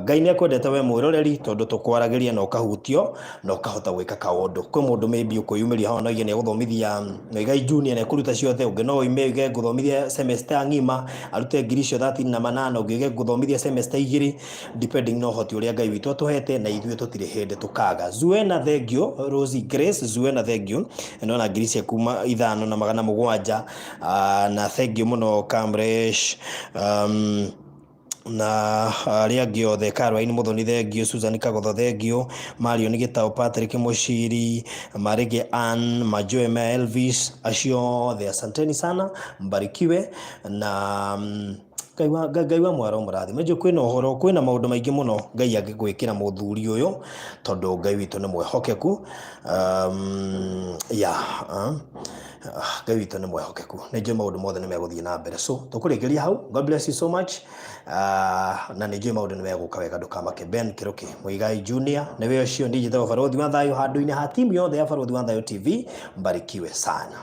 A: Ngai ni akwendete we mwiroreri tondu tukwaragiria na ukahutio na ukahota gwika kaundu kwe mundu maybe ukuyumiria hawa no igene guthomithia Muigai Junior na kuruta ciothe ungi no imege guthomithia semester ngima arute ngirisho 38 ungige guthomithia semester igiri depending no hoti uria Ngai witu atuhete na ithuĩ tutire hende tukaga. Zuena thengio Rosie Grace Zuena thengio no na ngirisha kuma 5,700 na thengio muno Camresh na aria giothe Caroline Muthoni thengio Susan Kagotho thengio Mario Nigitao Patrick Mushiri Marige Ann Majoe Ma Elvis acio the asanteni sana mbarikiwe na Ngai wa mwaro murathi mejo kwina uhoro kwina maundu maingi muno Ngai agigwikira muthuri uyu tondu Ngai witu ni mwehokeku Ngai witu ni mwehokeku nejo maundu mothe ni meguthie na mbere. So tukurikiria hau. God bless you so much. Na nejo maundu ni meguka wega ndukamake. Ben Kiruki Muigai Junior niwe ucio ndijite barothi wa thayo handu-ini ha timu yothe ya barothi wa thayo TV mbarikiwe sana.